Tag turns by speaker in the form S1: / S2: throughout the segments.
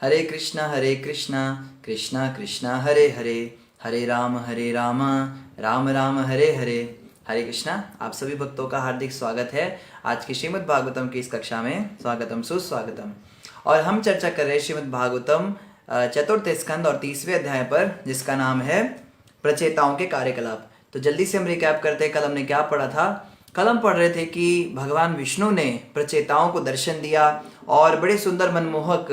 S1: हरे कृष्णा कृष्णा कृष्णा हरे हरे, हरे राम राम राम हरे हरे। हरे कृष्णा। आप सभी भक्तों का हार्दिक स्वागत है आज की श्रीमद् भागवतम की इस कक्षा में। स्वागतम सुस्वागतम। और हम चर्चा कर रहे हैं श्रीमद् भागवतम चतुर्थ स्कंद और 30वें अध्याय पर, जिसका नाम है प्रचेताओं के कार्यकलाप। तो जल्दी से हम रिकैप करते हैं, कल हमने क्या पढ़ा था। कल हम पढ़ रहे थे कि भगवान विष्णु ने प्रचेताओं को दर्शन दिया और बड़े सुंदर मनमोहक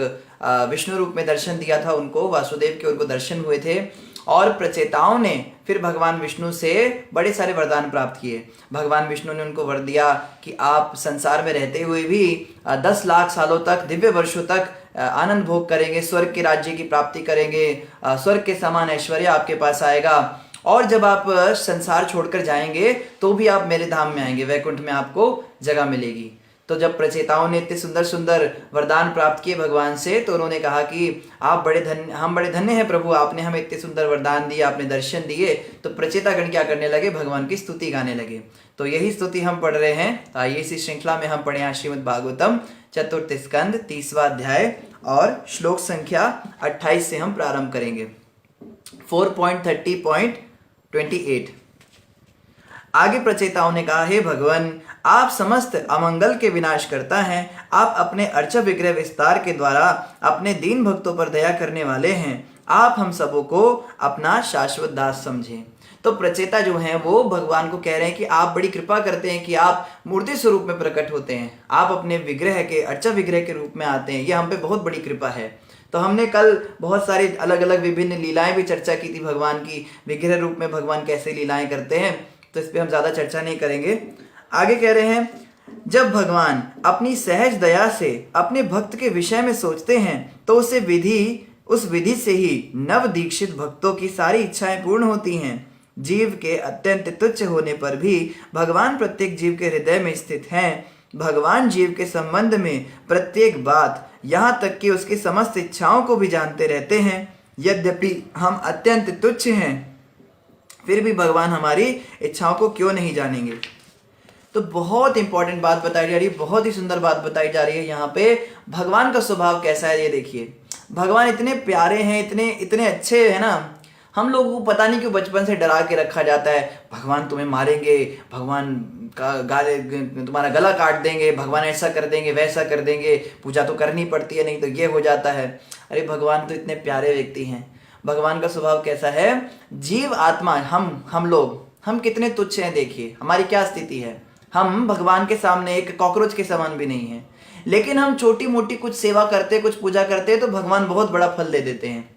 S1: विष्णु रूप में दर्शन दिया था उनको, वासुदेव के उनको दर्शन हुए थे। और प्रचेताओं ने फिर भगवान विष्णु से बड़े सारे वरदान प्राप्त किए। भगवान विष्णु ने उनको वर दिया कि आप संसार में रहते हुए भी 10 लाख सालों तक, दिव्य वर्षों तक आनंद भोग करेंगे, स्वर्ग के राज्य की प्राप्ति करेंगे, स्वर्ग के समान ऐश्वर्य आपके पास आएगा। और जब आप संसार छोड़कर जाएंगे तो भी आप मेरे धाम में आएंगे, वैकुंठ में आपको जगह मिलेगी। तो जब प्रचेताओं ने इतने सुंदर सुंदर वरदान प्राप्त किए भगवान से, तो उन्होंने कहा कि हम बड़े धन्य हैं प्रभु, आपने हमें इतने सुंदर वरदान दिए, आपने दर्शन दिए। तो प्रचेतागण क्या करने लगे, भगवान की स्तुति गाने लगे। तो यही स्तुति हम पढ़ रहे हैं। आइए इसी श्रृंखला में हम पढ़े श्रीमद् भागवतम चतुर्थ स्कंद 30वां अध्याय और श्लोक संख्या 28 से हम प्रारंभ करेंगे। 4.30.28। आगे प्रचेताओं ने कहा, हे भगवान, आप समस्त अमंगल के विनाश करता हैं। आप अपने अर्च विग्रह विस्तार के द्वारा अपने दीन भक्तों पर दया करने वाले हैं। आप हम सबों को अपना शाश्वत दास समझें। तो प्रचेता जो हैं वो भगवान को कह रहे हैं कि आप बड़ी कृपा करते हैं कि आप मूर्ति स्वरूप में प्रकट होते हैं, आप अपने विग्रह के अर्च विग्रह के रूप में आते हैं, ये हम पे बहुत बड़ी कृपा है। तो हमने कल बहुत सारी अलग अलग विभिन्न लीलाएं भी चर्चा की थी भगवान की, विग्रह रूप में भगवान कैसे लीलाएं करते हैं, तो इस पर हम ज़्यादा चर्चा नहीं करेंगे। आगे कह रहे हैं, जब भगवान अपनी सहज दया से अपने भक्त के विषय में सोचते हैं तो उस विधि से ही नव दीक्षित भक्तों की सारी इच्छाएं पूर्ण होती हैं। जीव के अत्यंत तुच्छ होने पर भी भगवान प्रत्येक जीव के हृदय में स्थित हैं। भगवान जीव के संबंध में प्रत्येक बात, यहाँ तक कि उसकी समस्त इच्छाओं को भी जानते रहते हैं। यद्यपि हम अत्यंत तुच्छ हैं, फिर भी भगवान हमारी इच्छाओं को क्यों नहीं जानेंगे। तो बहुत इंपॉर्टेंट बात बताई जा रही है, बहुत ही सुंदर बात बताई जा रही है। यहाँ पे भगवान का स्वभाव कैसा है ये देखिए। भगवान इतने प्यारे हैं, इतने अच्छे हैं ना। हम लोगों को पता नहीं क्यों बचपन से डरा के रखा जाता है, भगवान तुम्हें मारेंगे, भगवान तुम्हारा गला काट देंगे, भगवान ऐसा कर देंगे, वैसा कर देंगे, पूजा तो करनी पड़ती है, नहीं तो ये हो जाता है। अरे भगवान तो इतने प्यारे व्यक्ति हैं। भगवान का स्वभाव कैसा है, जीव आत्मा हम कितने तुच्छ हैं। देखिए हमारी क्या स्थिति है, हम भगवान के सामने एक कॉकरोच के समान भी नहीं है। लेकिन हम छोटी मोटी कुछ सेवा करते, कुछ पूजा करते हैं तो भगवान बहुत बड़ा फल दे देते हैं।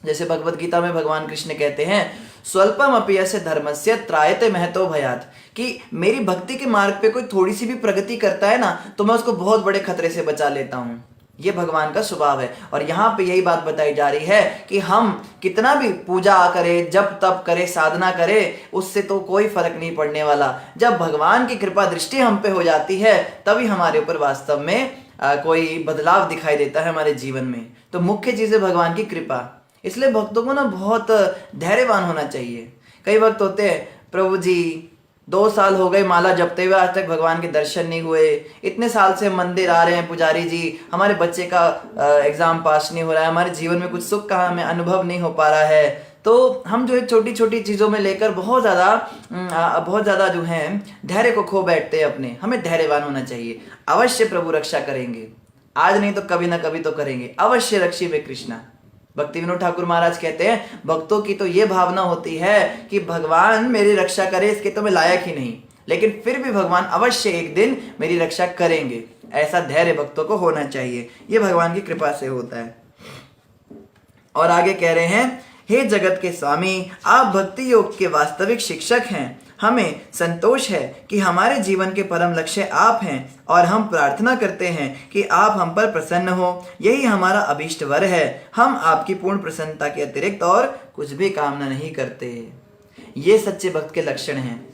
S1: जैसे भगवत गीता में भगवान कृष्ण कहते हैं, स्वल्पम अपि यस्य धर्मस्य त्रायते महतो भयात्, कि मेरी भक्ति के मार्ग पे कोई थोड़ी सी भी प्रगति करता है ना, तो मैं उसको बहुत बड़े खतरे से बचा लेता हूँ। ये भगवान का स्वभाव है। और यहाँ पे यही बात बताई जा रही है कि हम कितना भी पूजा करें, जप तप करें, साधना करें, उससे तो कोई फर्क नहीं पड़ने वाला। जब भगवान की कृपा दृष्टि हम पे हो जाती है, तभी हमारे ऊपर वास्तव में कोई बदलाव दिखाई देता है हमारे जीवन में। तो मुख्य चीज़ है भगवान की कृपा। इसलिए भक्तों को ना बहुत धैर्यवान होना चाहिए। कई भक्त होते हैं, प्रभु जी 2 साल हो गए माला जपते हुए, आज तक भगवान के दर्शन नहीं हुए, इतने साल से मंदिर आ रहे हैं पुजारी जी, हमारे बच्चे का एग्जाम पास नहीं हो रहा है, हमारे जीवन में कुछ सुख का हमें अनुभव नहीं हो पा रहा है। तो हम जो है छोटी छोटी चीज़ों में लेकर बहुत ज़्यादा जो है धैर्य को खो बैठते हैं अपने। हमें धैर्यवान होना चाहिए। अवश्य प्रभु रक्षा करेंगे, आज नहीं तो कभी ना कभी तो करेंगे। अवश्य रक्षी वे कृष्णा। भक्ति विनोद ठाकुर महाराज कहते हैं, भक्तों की तो ये भावना होती है कि भगवान मेरी रक्षा करे, इसके तो मैं लायक ही नहीं, लेकिन फिर भी भगवान अवश्य एक दिन मेरी रक्षा करेंगे। ऐसा धैर्य भक्तों को होना चाहिए। ये भगवान की कृपा से होता है। और आगे कह रहे हैं, हे जगत के स्वामी, आप भक्ति योग के वास्तविक शिक्षक हैं। हमें संतोष है कि हमारे जीवन के परम लक्ष्य आप हैं और हम प्रार्थना करते हैं कि आप हम पर प्रसन्न हो। यही हमारा अभीष्ट वर है। हम आपकी पूर्ण प्रसन्नता के अतिरिक्त और कुछ भी कामना नहीं करते। ये सच्चे भक्त के लक्षण हैं।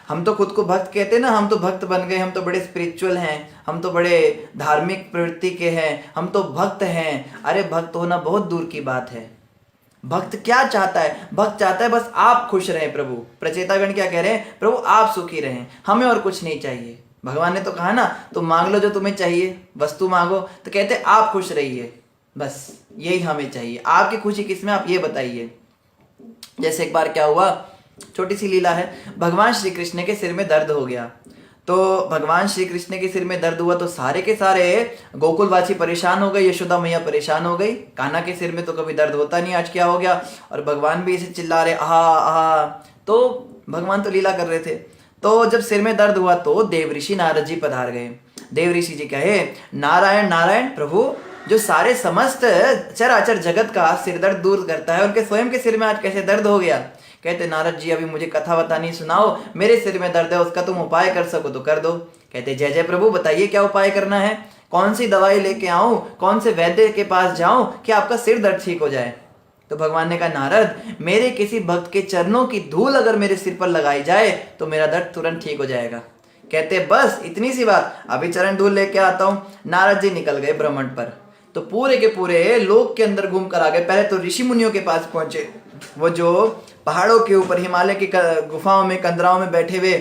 S1: हम तो खुद को भक्त कहते हैं ना, हम तो भक्त बन गए, हम तो बड़े स्पिरिचुअल हैं, हम तो बड़े धार्मिक प्रवृत्ति के हैं, हम तो भक्त हैं। अरे भक्त होना बहुत दूर की बात है। भक्त क्या चाहता है, भक्त चाहता है बस आप खुश रहें प्रभु। प्रचेतागण क्या कह रहे हैं, प्रभु आप सुखी रहें, हमें और कुछ नहीं चाहिए। भगवान ने तो कहा ना, तुम मांग लो जो तुम्हें चाहिए, वस्तु मांगो, तो कहते आप खुश रहिए। बस यही हमें चाहिए। आपकी खुशी किसमें, आप ये बताइए। जैसे एक बार क्या हुआ, छोटी सी लीला है, भगवान श्री कृष्ण के सिर में दर्द हो गया। तो भगवान श्री कृष्ण के सिर में दर्द हुआ तो सारे के सारे गोकुलवासी परेशान हो गए, यशोदा मैया परेशान हो गई, कान्हा के सिर में तो कभी दर्द होता नहीं, आज क्या हो गया। और भगवान भी इसे चिल्ला रहे, आहा आहा। तो भगवान तो लीला कर रहे थे। तो जब सिर में दर्द हुआ तो देव ऋषि नारद जी पधार गए। देव ऋषि जी कहे, नारायण नारायण प्रभु, जो सारे समस्त चराचर जगत का सिर दर्द दूर करता है, उनके स्वयं के सिर में आज कैसे दर्द हो गया। कहते, नारद जी अभी मुझे कथा बतानी सुनाओ, मेरे सिर में दर्द है, उसका तुम उपाय कर सको तो कर दो। कहते, जय जय प्रभु, बताइए क्या उपाय करना है, कौन सी दवाई लेके आऊं, कौन से वैद्य के पास जाऊं कि आपका सिर दर्द ठीक हो जाए। तो भगवान ने कहा, नारद, मेरे किसी भक्त के चरणों की धूल अगर मेरे सिर पर लगाई जाए तो मेरा दर्द तुरंत ठीक हो जाएगा। कहते, बस इतनी सी बात, अभी चरण धूल लेके आता हूं। नारद जी निकल गए भ्रमण पर। तो पूरे के पूरे लोक के अंदर घूम कर आ गए। पहले तो ऋषि मुनियों के पास पहुंचे, वो जो पहाड़ों के ऊपर हिमालय की गुफाओं में कंदराओं में बैठे हुए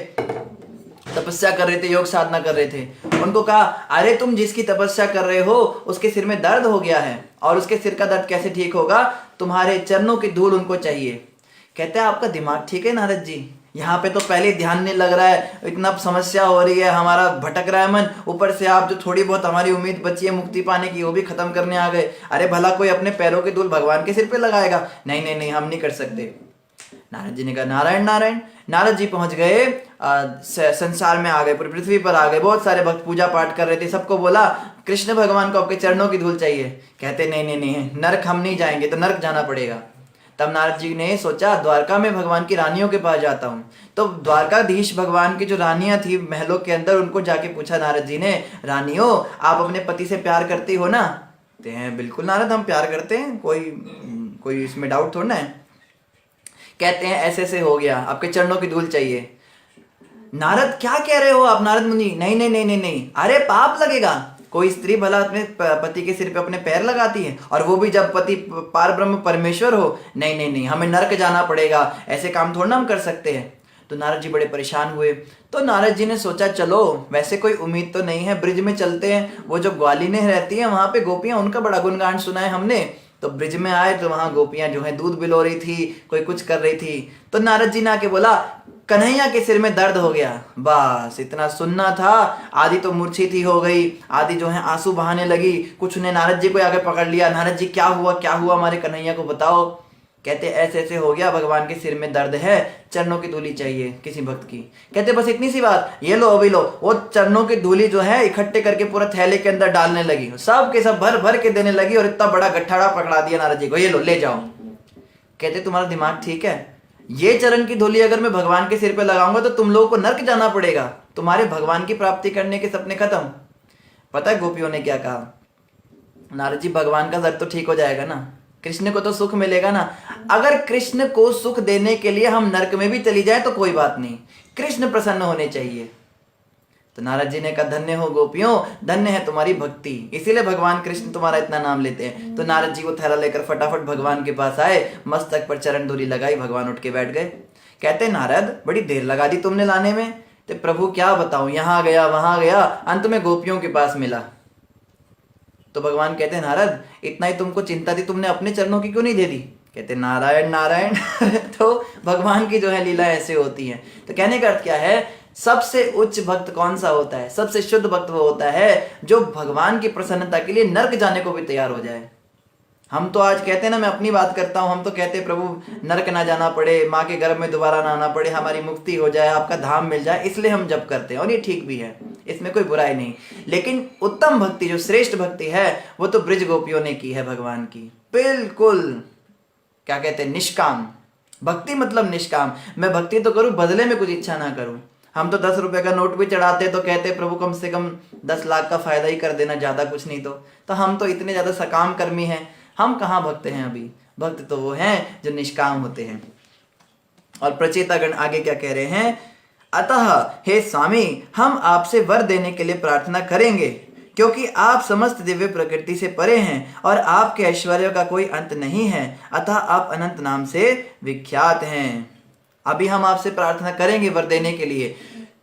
S1: तपस्या कर रहे थे, योग साधना कर रहे थे। उनको कहा, अरे तुम जिसकी तपस्या कर रहे हो उसके सिर में दर्द हो गया है, और उसके सिर का दर्द कैसे ठीक होगा, तुम्हारे चरणों की धूल उनको चाहिए। कहते हैं, आपका दिमाग ठीक है नारद जी, यहाँ पे तो पहले ध्यान नहीं लग रहा है, इतना समस्या हो रही है, हमारा भटक रहा है मन, ऊपर से आप जो थोड़ी बहुत हमारी उम्मीद बची है मुक्ति पाने की वो भी खत्म करने आ गए। अरे भला कोई अपने पैरों की धूल भगवान के सिर पे लगाएगा? नहीं नहीं नहीं, हम नहीं कर सकते। नारद जी ने कहा, नारायण नारायण। नारद जी पहुंच गए, संसार में आ गए, पूरी पृथ्वी पर आ गए। बहुत सारे भक्त पूजा पाठ कर रहे थे, सबको बोला, कृष्ण भगवान को आपके चरणों की धूल चाहिए। कहते, नहीं नहीं नहीं, नरक हम नहीं जाएंगे, तो नरक जाना पड़ेगा। तब नारद जी ने सोचा, द्वारका में भगवान की रानियों के पास जाता हूँ। तो द्वारकाधीश भगवान की जो रानियां थी महलों के अंदर, उनको जाके पूछा नारद जी ने, रानियों आप अपने पति से प्यार करती हो ना? कहते हैं, बिल्कुल नारद, हम प्यार करते हैं, कोई इसमें डाउट थोड़ा है। कहते हैं, ऐसे ऐसे हो गया, आपके चरणों की धूल चाहिए। नारद, क्या कह रहे हो आप नारद मुनि? नहीं नहीं नहीं नहीं नहीं, अरे पाप लगेगा। कोई स्त्री भला अपने पति के सिर पे अपने पैर लगाती है, और वो भी जब पति पार ब्रह्म परमेश्वर हो? नहीं नहीं नहीं, हमें नरक जाना पड़ेगा, ऐसे काम थोड़ा ना हम कर सकते हैं। तो नारद जी बड़े परेशान हुए। तो नारद जी ने सोचा, चलो वैसे कोई उम्मीद तो नहीं है, ब्रिज में चलते हैं, वो जो ग्वालिनेर रहती है वहां पे गोपियां, उनका बड़ा गुणगान सुना है हमने। तो ब्रिज में आए तो वहां गोपियां जो है दूध बिलो रही थी, कोई कुछ कर रही थी। तो नारद जी ने आके बोला, कन्हैया के सिर में दर्द हो गया। बस इतना सुनना था। आदि तो मूर्छित ही हो गई, आदि जो है आंसू बहाने लगी। कुछ ने नारद जी को आगे पकड़ लिया, नारद जी क्या हुआ क्या हुआ, हमारे कन्हैया को बताओ। कहते, ऐसे ऐसे हो गया, भगवान के सिर में दर्द है, चरणों की धूली चाहिए किसी भक्त की। कहते, बस इतनी सी बात, ये लो अभी लो। वो चरणों की धूली जो है इकट्ठे करके पूरा थैले के अंदर डालने लगी, सब के सब भर भर के देने लगी, और इतना बड़ा गट्ठाड़ा पकड़ा दिया नारद जी को, ये लो ले जाओ। कहते, तुम्हारा दिमाग ठीक है? ये चरण की धूली अगर मैं भगवान के सिर पे लगाऊंगा तो तुम लोगों को नर्क जाना पड़ेगा, तुम्हारे भगवान की प्राप्ति करने के सपने खत्म। पता है गोपियों ने क्या कहा? नारद जी, भगवान का दर्द तो ठीक हो जाएगा ना, कृष्ण को तो सुख मिलेगा ना। अगर कृष्ण को सुख देने के लिए हम नरक में भी चली जाए तो कोई बात नहीं, कृष्ण प्रसन्न होने चाहिए। तो नारद जी ने कहा, धन्य हो गोपियों, धन्य है तुम्हारी भक्ति, इसीलिए भगवान कृष्ण तुम्हारा इतना नाम लेते हैं। तो नारद जी वो थैला लेकर फटाफट भगवान के पास आए, मस्तक पर चरण धूली लगाई, भगवान उठ के बैठ गए। कहते, नारद बड़ी देर लगा दी तुमने लाने में। तो प्रभु क्या बताऊं, यहाँ गया वहां गया, अंत में गोपियों के पास मिला। तो भगवान कहते हैं, नारद इतना ही तुमको चिंता थी, तुमने अपने चरणों की क्यों नहीं दे दी? कहते, नारायण नारायण। तो भगवान की जो है लीला ऐसे होती है। तो कहने का अर्थ क्या है, सबसे उच्च भक्त कौन सा होता है? सबसे शुद्ध भक्त वो होता है जो भगवान की प्रसन्नता के लिए नर्क जाने को भी तैयार हो जाए। हम तो आज कहते हैं ना, मैं अपनी बात करता हूं, हम तो कहते हैं प्रभु नर्क ना जाना पड़े, माँ के गर्भ में दोबारा ना आना पड़े, हमारी मुक्ति हो जाए, आपका धाम मिल जाए, इसलिए हम जप करते हैं, और ये ठीक भी है, इसमें कोई बुराई नहीं। लेकिन उत्तम भक्ति, जो श्रेष्ठ भक्ति है, वो तो ब्रिज गोपियों ने की है भगवान की, बिल्कुल क्या कहते हैं, निष्काम भक्ति। मतलब निष्काम, मैं भक्ति तो करूं, बदले में कुछ इच्छा ना करूं। हम तो 10 रुपए का नोट भी चढ़ाते तो कहते प्रभु कम से कम 10 लाख का फायदा ही कर देना, ज्यादा कुछ नहीं। तो हम तो इतने ज्यादा सकाम कर्मी हैं, हम कहाँ भक्त हैं अभी? भक्त तो वो हैं जो निष्काम होते हैं। और प्रचेतागण आगे क्या कह रहे हैं, अतः हे स्वामी, हम आपसे वर देने के लिए प्रार्थना करेंगे, क्योंकि आप समस्त दिव्य प्रकृति से परे हैं और आपके ऐश्वर्य का कोई अंत नहीं है, अतः आप अनंत नाम से विख्यात हैं। अभी हम आपसे प्रार्थना करेंगे वर देने के लिए,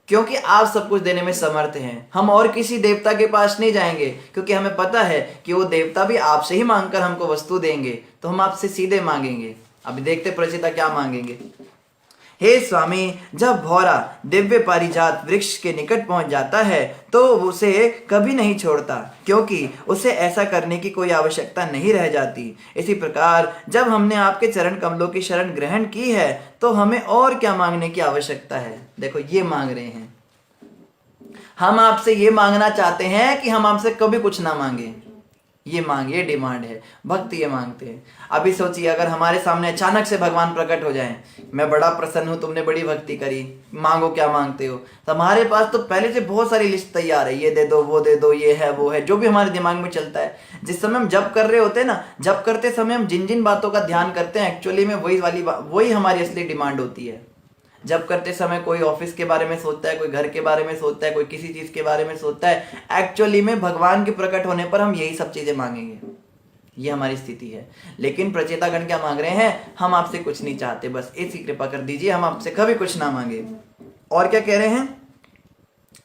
S1: क्योंकि आप सब कुछ देने में समर्थ हैं। हम और किसी देवता के पास नहीं जाएंगे, क्योंकि हमें पता है कि वो देवता भी आपसे ही मांगकर हमको वस्तु देंगे, तो हम आपसे सीधे मांगेंगे। अभी देखते प्रचेता क्या मांगेंगे। हे स्वामी, जब भौरा दिव्य पारिजात वृक्ष के निकट पहुंच जाता है तो उसे कभी नहीं छोड़ता, क्योंकि उसे ऐसा करने की कोई आवश्यकता नहीं रह जाती। इसी प्रकार जब हमने आपके चरण कमलों की शरण ग्रहण की है तो हमें और क्या मांगने की आवश्यकता है। देखो ये मांग रहे हैं, हम आपसे ये मांगना चाहते हैं कि हम आपसे कभी कुछ ना मांगे। ये मांग, ये डिमांड है, भक्त ये मांगते हैं। अभी सोचिए अगर हमारे सामने अचानक से भगवान प्रकट हो जाएं, मैं बड़ा प्रसन्न हूं, तुमने बड़ी भक्ति करी, मांगो क्या मांगते हो। तो हमारे पास तो पहले से बहुत सारी लिस्ट तैयार है, ये दे दो, वो दे दो, ये है, वो है, जो भी हमारे दिमाग में चलता है। जिस समय हम जप कर रहे होते हैं ना, जप करते समय हम जिन जिन बातों का ध्यान करते हैं, एक्चुअली में वही हमारी असली डिमांड होती है। जब करते समय कोई ऑफिस के बारे में सोचता है, कोई घर के बारे में सोचता है, कोई किसी चीज के बारे में सोचता है, एक्चुअली में भगवान के प्रकट होने पर हम यही सब चीजें मांगेंगे। ये हमारी स्थिति है। लेकिन प्रचेतागण क्या मांग रहे हैं, हम आपसे कुछ नहीं चाहते, बस ऐसी कृपा कर दीजिए, हम आपसे कभी कुछ ना मांगे। और क्या कह रहे हैं,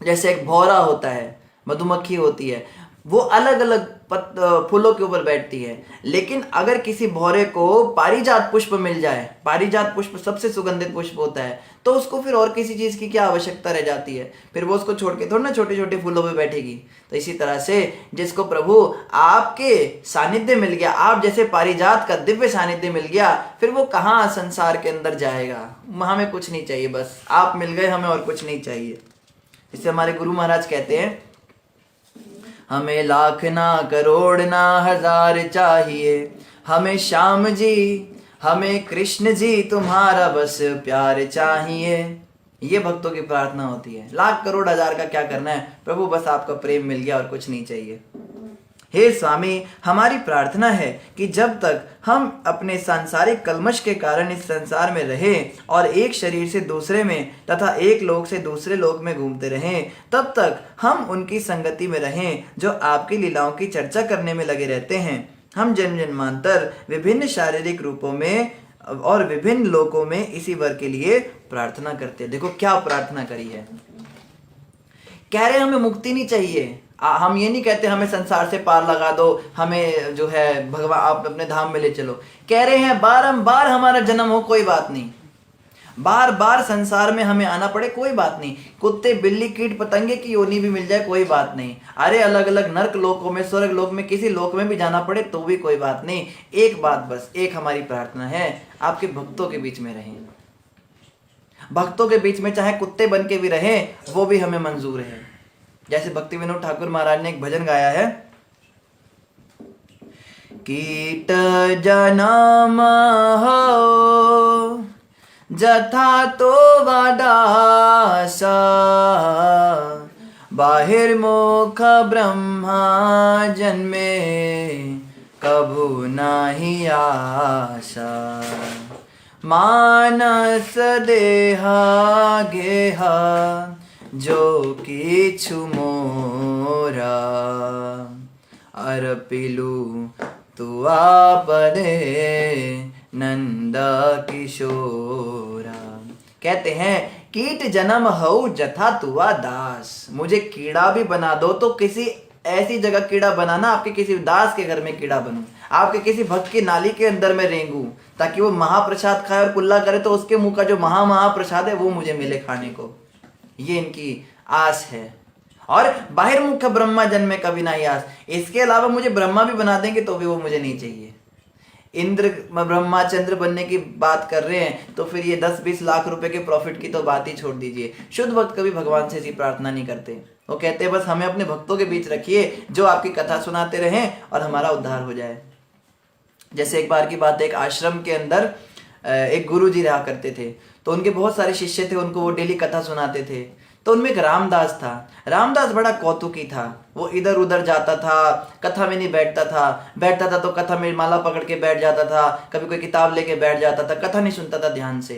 S1: जैसे एक भौरा होता है, मधुमक्खी होती है, वो अलग अलग फूलों के ऊपर बैठती है, लेकिन अगर किसी भौरे को पारिजात पुष्प मिल जाए, पारिजात पुष्प सबसे सुगंधित पुष्प होता है, तो उसको फिर और किसी चीज की क्या आवश्यकता रह जाती है, फिर वो उसको छोड़ के थोड़ा ना छोटे छोटे फूलों पे बैठेगी। तो इसी तरह से जिसको प्रभु आपके सानिध्य मिल गया, आप जैसे पारिजात का दिव्य सानिध्य मिल गया, फिर वो कहाँ संसार के अंदर जाएगा। हमें कुछ नहीं चाहिए, बस आप मिल गए, हमें और कुछ नहीं चाहिए। इससे हमारे गुरु महाराज कहते हैं, हमें लाख ना करोड़ ना हजार चाहिए, हमें श्याम जी, हमें कृष्ण जी, तुम्हारा बस प्यार चाहिए। ये भक्तों की प्रार्थना होती है। लाख करोड़ हजार का क्या करना है, प्रभु बस आपका प्रेम मिल गया और कुछ नहीं चाहिए। हे स्वामी, हमारी प्रार्थना है कि जब तक हम अपने सांसारिक कलमश के कारण इस संसार में रहें और एक शरीर से दूसरे में तथा एक लोक से दूसरे लोक में घूमते रहें, तब तक हम उनकी संगति में रहें जो आपकी लीलाओं की चर्चा करने में लगे रहते हैं। हम जन्म जन्मांतर विभिन्न शारीरिक रूपों में और विभिन्न लोकों में इसी वर के लिए प्रार्थना करते हैं। देखो क्या प्रार्थना करी है, कह रहे हमें मुक्ति नहीं चाहिए। हम ये नहीं कहते हमें संसार से पार लगा दो, हमें जो है भगवान आप अपने धाम में ले चलो। कह रहे हैं बारंबार हमारा जन्म हो कोई बात नहीं, बार बार संसार में हमें आना पड़े कोई बात नहीं, कुत्ते बिल्ली कीट पतंगे की योनि भी मिल जाए कोई बात नहीं, अरे अलग अलग नर्क लोकों में, स्वर्ग लोक में, किसी लोक में भी जाना पड़े तो भी कोई बात नहीं। एक बात बस, एक हमारी प्रार्थना है, आपके भक्तों के बीच में रहें। भक्तों के बीच में चाहे कुत्ते बन के भी रहें, वो भी हमें मंजूर है। जैसे भक्ति विनोद ठाकुर महाराज ने एक भजन गाया है, कीट जन्म हो जथा तो वादासा, बाहिर्मुख ब्रह्मा जन्मे कभू नाही आशा, मानस देहा गेहा जो किछु मोरा, अर्पिलु तू आपने नंदा किशोरा। कहते हैं कीट जन्म हो जथा तुआ दास, मुझे कीड़ा भी बना दो तो किसी ऐसी जगह कीड़ा बनाना, आपके किसी दास के घर में कीड़ा बनूं, आपके किसी भक्त की नाली के अंदर में रेंगूं, ताकि वो महाप्रसाद खाए और कुल्ला करे तो उसके मुंह का जो महाप्रसाद है वो मुझे मिले खाने को। ये इनकी आस है। और बाहिर्मुख ब्रह्मा जन्मे कभी नहीं आस, इसके अलावा मुझे ब्रह्मा भी बना देंगे तो भी वो मुझे नहीं चाहिए। इंद्र ब्रह्मा चंद्र बनने की बात कर रहे हैं तो फिर ये 10-20 लाख रुपए के प्रॉफिट की तो बात ही छोड़ दीजिए। शुद्ध भक्त कभी भगवान से ऐसी प्रार्थना नहीं करते, वो कहते हैं बस हमें अपने भक्तों के बीच रखिए जो आपकी कथा सुनाते रहें और हमारा उद्धार हो जाए। जैसे एक बार की बात है, एक आश्रम के अंदर एक गुरु जी रहा करते थे, तो उनके बहुत सारे शिष्य थे, उनको वो डेली कथा सुनाते थे। तो उनमें एक रामदास था। रामदास बड़ा कौतुकी था, वो इधर उधर जाता था, कथा में नहीं बैठता था तो कथा में माला पकड़ के बैठ जाता था, कभी कोई किताब लेके बैठ जाता था, कथा नहीं सुनता था ध्यान से।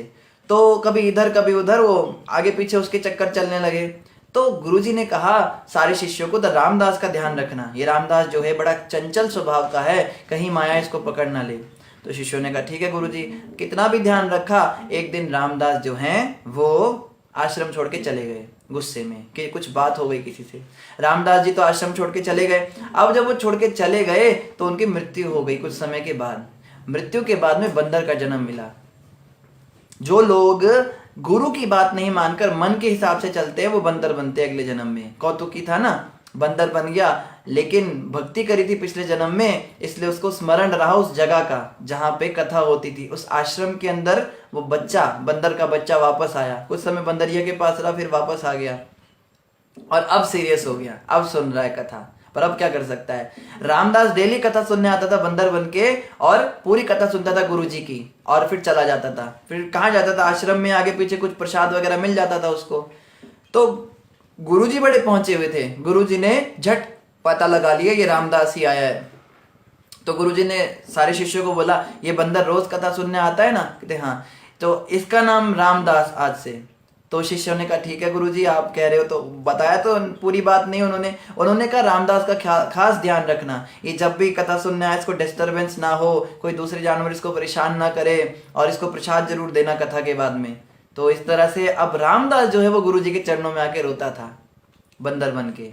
S1: तो कभी इधर कभी उधर, वो आगे पीछे उसके चक्कर चलने लगे। तो गुरुजी ने कहा सारे शिष्यों को, तो रामदास का ध्यान रखना, ये रामदास जो है बड़ा चंचल स्वभाव का है, कहीं माया इसको पकड़ ना ले। तो शिष्यों ने कहा ठीक है गुरुजी। कितना भी ध्यान रखा, एक दिन रामदास जो हैं वो आश्रम छोड़ के चले गए। गुस्से में कि कुछ बात हो गई किसी से। रामदास जी तो आश्रम छोड़ के चले गए। अब जब वो छोड़ के चले गए तो उनकी मृत्यु हो गई। कुछ समय के बाद, मृत्यु के बाद में बंदर का जन्म मिला। जो लोग गुरु की बात नहीं मानकर मन के हिसाब से चलते हैं वो बंदर बनते हैं अगले जन्म में। कौतुकी था ना, बंदर बन गया, लेकिन भक्ति करी थी पिछले जन्म में, इसलिए उसको स्मरण रहा उस जगह का जहाँ पे कथा होती थी। उस आश्रम के अंदर वो बच्चा, बंदर का बच्चा वापस आया। कुछ समय बंदरिया के पास रहा, फिर वापस आ गया और अब सीरियस हो गया, अब सुन रहा है कथा। पर अब क्या कर सकता है। रामदास डेली कथा सुनने आता था बंदर बन के, और पूरी कथा सुनता था गुरुजी की, और फिर चला जाता था। फिर कहाँ जाता था, आश्रम में आगे पीछे कुछ प्रसाद वगैरह मिल जाता था उसको। तो गुरुजी बड़े पहुंचे हुए थे। गुरुजी ने झट पता लगा लिया ये रामदास ही आया है। तो गुरुजी ने सारे शिष्यों को बोला, ये बंदर रोज कथा सुनने आता है ना? कहते हाँ, तो इसका नाम रामदास आज से। तो शिष्यों ने कहा ठीक है गुरुजी, आप कह रहे हो। तो बताया तो पूरी बात नहीं उन्होंने कहा रामदास का खास ध्यान रखना, ये जब भी कथा सुनने आए इसको डिस्टरबेंस ना हो, कोई दूसरे जानवर इसको परेशान ना करे, और इसको प्रसाद जरूर देना कथा के बाद में। तो इस तरह से अब रामदास जो है वो गुरुजी के चरणों में आके रोता था बंदर बन के।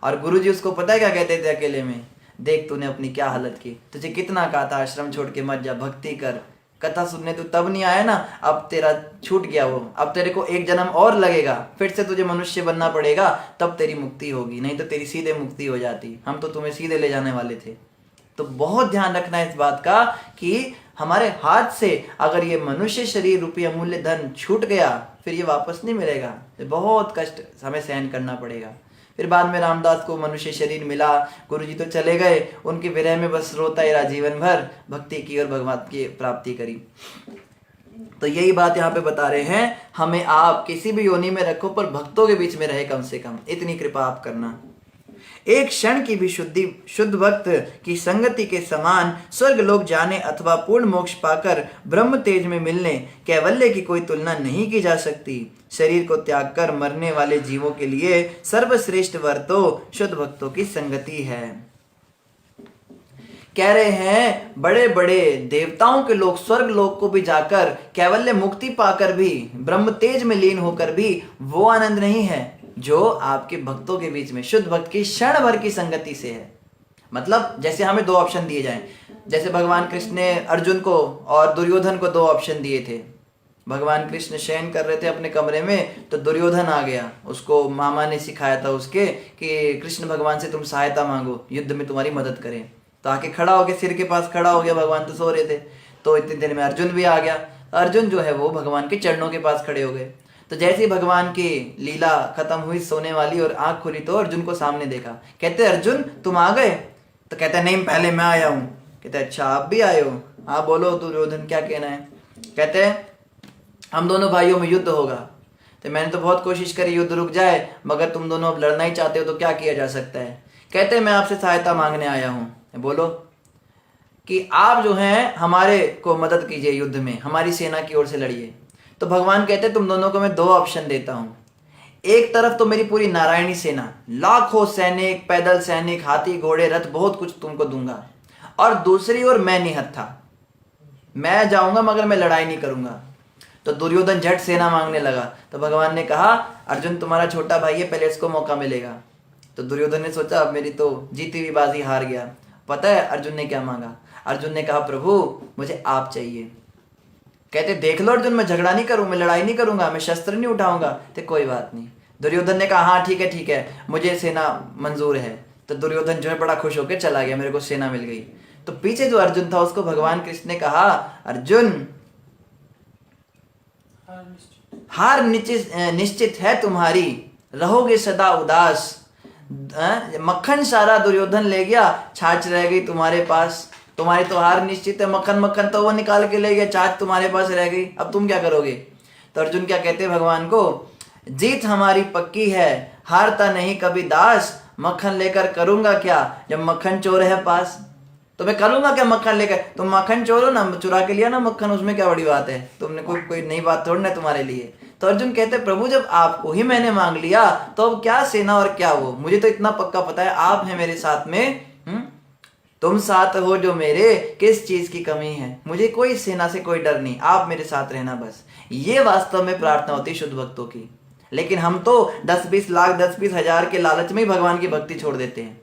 S1: और गुरुजी उसको पता है क्या कहते थे अकेले में, देख तूने अपनी क्या हालत की, तुझे कितना कहा था आश्रम छोड़ के मत जा, भक्ति कर, कथा सुनने तू तब नहीं आया ना, अब तेरा छूट गया वो, अब तेरे को एक जन्म और लगेगा, फिर से तुझे मनुष्य बनना पड़ेगा, तब तेरी मुक्ति होगी, नहीं तो तेरी सीधे मुक्ति हो जाती, हम तो तुम्हें सीधे ले जाने वाले थे। तो बहुत ध्यान रखना है इस बात का कि हमारे हाथ से अगर ये मनुष्य शरीर रूपी अमूल्य धन छूट गया फिर ये वापस नहीं मिलेगा, बहुत कष्ट हमें सहन करना पड़ेगा। फिर बाद में रामदास को मनुष्य शरीर मिला, गुरुजी तो चले गए, उनके विरह में बस रोता ही रहा जीवन भर, भक्ति की और भगवान की प्राप्ति करी। तो यही बात यहाँ पे बता रहे हैं, हमें आप किसी भी योनि में रखो पर भक्तों के बीच में रहे, कम से कम इतनी कृपा आप करना। एक क्षण की भी शुद्ध भक्त की संगति के समान स्वर्ग लोक जाने अथवा पूर्ण मोक्ष पाकर ब्रह्म तेज में मिलने कैवल्य की कोई तुलना नहीं की जा सकती। शरीर को त्याग कर मरने वाले जीवों के लिए सर्वश्रेष्ठ वर तो शुद्ध भक्तों की संगति है। कह रहे हैं बड़े बड़े देवताओं के लोग स्वर्ग लोक को भी जाकर कैवल्य मुक्ति पाकर भी ब्रह्म तेज में लीन होकर भी वो आनंद नहीं है जो आपके भक्तों के बीच में शुद्ध भक्त की क्षण भर की संगति से है। मतलब जैसे हमें दो ऑप्शन दिए जाएं, जैसे भगवान कृष्ण ने अर्जुन को और दुर्योधन को दो ऑप्शन दिए थे। भगवान कृष्ण शयन कर रहे थे अपने कमरे में, तो दुर्योधन आ गया, उसको मामा ने सिखाया था उसके कि कृष्ण भगवान से तुम सहायता मांगो, युद्ध में तुम्हारी मदद करें। तो आके खड़ा हो गया, सिर के पास खड़ा हो गया, भगवान तो सो रहे थे। तो इतनी देर में अर्जुन भी आ गया, अर्जुन जो है वो भगवान के चरणों के पास खड़े हो गए। तो जैसे ही भगवान की लीला खत्म हुई सोने वाली और आंख खुली तो अर्जुन को सामने देखा। कहते अर्जुन तुम आ गए? तो कहते नहीं पहले मैं आया हूँ। कहते अच्छा आप भी आए हो? हाँ बोलो दुर्योधन क्या कहना है? कहते हम दोनों भाइयों में युद्ध होगा। तो मैंने तो बहुत कोशिश करी युद्ध रुक जाए, मगर तुम दोनों अब लड़ना ही चाहते हो तो क्या किया जा सकता है? कहते मैं आपसे सहायता मांगने आया हूँ। बोलो कि आप जो हैं हमारे को मदद कीजिए, युद्ध में हमारी सेना की ओर से लड़िए। तो भगवान कहते तुम दोनों को मैं दो ऑप्शन देता हूँ। एक तरफ तो मेरी पूरी नारायणी सेना, लाखों सैनिक, पैदल सैनिक, हाथी घोड़े रथ, बहुत कुछ तुमको दूंगा, और दूसरी ओर मैं निहत्था, मैं जाऊंगा मगर मैं लड़ाई नहीं करूंगा। तो दुर्योधन झट सेना मांगने लगा। तो भगवान ने कहा अर्जुन तुम्हारा छोटा भाई है, पहले इसको मौका मिलेगा। तो दुर्योधन ने सोचा अब मेरी तो जीती हुई बाजी हार गया। पता है अर्जुन ने क्या मांगा? अर्जुन ने कहा प्रभु मुझे आप चाहिए। कहते देख लो अर्जुन मैं झगड़ा नहीं करूं, मैं लड़ाई नहीं करूंगा, मैं शस्त्र नहीं उठाऊंगा। तो कोई बात नहीं। दुर्योधन ने कहा हाँ ठीक है मुझे सेना मंजूर है। तो दुर्योधन जो है बड़ा खुश होकर चला गया, मेरे को सेना मिल गई। तो पीछे जो अर्जुन था उसको भगवान कृष्ण ने कहा अर्जुन हार निश्चित है तुम्हारी, रहोगे सदा उदास। मक्खन सारा दुर्योधन ले गया, छाछ रह गई तुम्हारे पास। तुम्हारी तो हार निश्चित है, मक्खन तो वो निकाल के ले गया, छाछ तुम्हारे पास रह गई, अब तुम क्या करोगे? तो अर्जुन क्या कहते हैं भगवान को, जीत हमारी पक्की है, हारता नहीं कभी दास, मक्खन लेकर करूंगा क्या जब मक्खन चोर है पास। तो मैं करूंगा क्या मक्खन लेकर? तुम मक्खन चोर हो ना, चुरा के लिया ना मक्खन, उसमें क्या बड़ी बात है? तुमने कोई नई बात थोड़ी ना तुम्हारे लिए। तो अर्जुन कहते प्रभु जब आपको ही मैंने मांग लिया तो अब क्या सेना और क्या वो, मुझे तो इतना पक्का पता है आप हैं मेरे साथ में। तुम साथ हो जो मेरे, किस चीज की कमी है? मुझे कोई सेना से कोई डर नहीं, आप मेरे साथ रहना बस। ये वास्तव में प्रार्थना होती है शुद्ध भक्तों की। लेकिन हम तो 10-20 लाख 10-20 हज़ार के लालच में ही भगवान की भक्ति छोड़ देते हैं।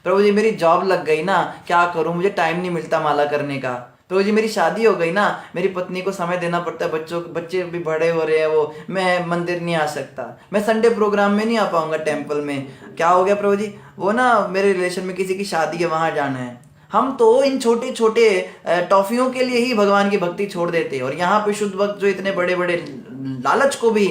S1: प्रभु जी मेरी जॉब लग गई ना, क्या करूं, मुझे टाइम नहीं मिलता माला करने का। प्रभु जी मेरी शादी हो गई ना, मेरी पत्नी को समय देना पड़ता है, बच्चे भी बड़े हो रहे हैं, वो मैं मंदिर नहीं आ सकता, मैं संडे प्रोग्राम में नहीं आ पाऊंगा टेम्पल में। क्या हो गया प्रभु जी, वो ना मेरे रिलेशन में किसी की शादी है, वहां जाना है। हम तो इन छोटे छोटे टॉफियों के लिए ही भगवान की भक्ति छोड़ देते हैं, और यहाँ पे शुद्ध भक्त जो इतने बड़े बड़े लालच को भी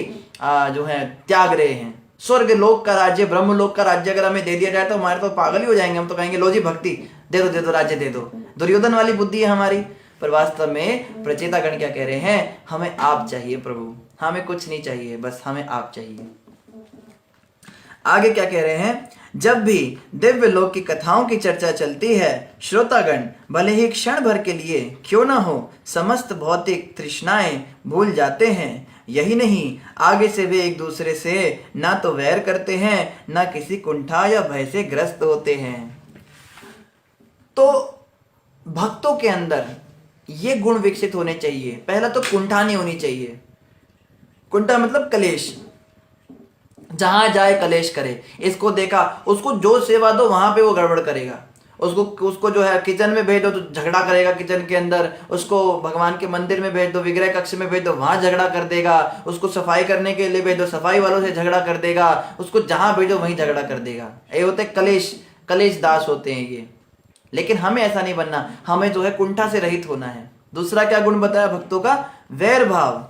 S1: जो है त्याग रहे हैं। स्वर्ग लोक का राज्य, ब्रह्म लोक का राज्य अगर हमें दे दिया जाए तो हमारे तो पागल ही हो जाएंगे। हम तो कहेंगे लो जी भक्ति दे दो राज्य दे दो। दुर्योधन वाली बुद्धि है हमारी। पर वास्तव में प्रचेतागण क्या कह रहे हैं, हमें आप चाहिए प्रभु, हमें कुछ नहीं चाहिए, बस हमें आप चाहिए। आगे क्या कह रहे हैं, जब भी दिव्य लोक की कथाओं की चर्चा चलती है, श्रोतागण भले ही क्षण भर के लिए क्यों ना हो समस्त भौतिक तृष्णाएं भूल जाते हैं। यही नहीं, आगे से वे एक दूसरे से ना तो वैर करते हैं, ना किसी कुंठा या भय से ग्रस्त होते हैं। तो भक्तों के अंदर ये गुण विकसित होने चाहिए। पहला तो कुंठा नहीं होनी चाहिए। कुंठा मतलब कलेश, जहां जाए कलेश करे, इसको देखा उसको जो सेवा दो वहां पे वो गड़बड़ करेगा। उसको जो है किचन में भेज दो तो झगड़ा करेगा किचन के अंदर, उसको भगवान के मंदिर में भेज दो, विग्रह कक्ष में भेज दो, वहां झगड़ा कर देगा, उसको सफाई करने के लिए भेज दो, सफाई वालों से झगड़ा कर देगा, उसको जहां भेजो वहीं झगड़ा कर देगा। ये होते कलेश दास होते हैं ये। लेकिन हमें ऐसा नहीं बनना, हमें जो है कुंठा से रहित होना है। दूसरा क्या गुण बताया भक्तों का, वैर भाव।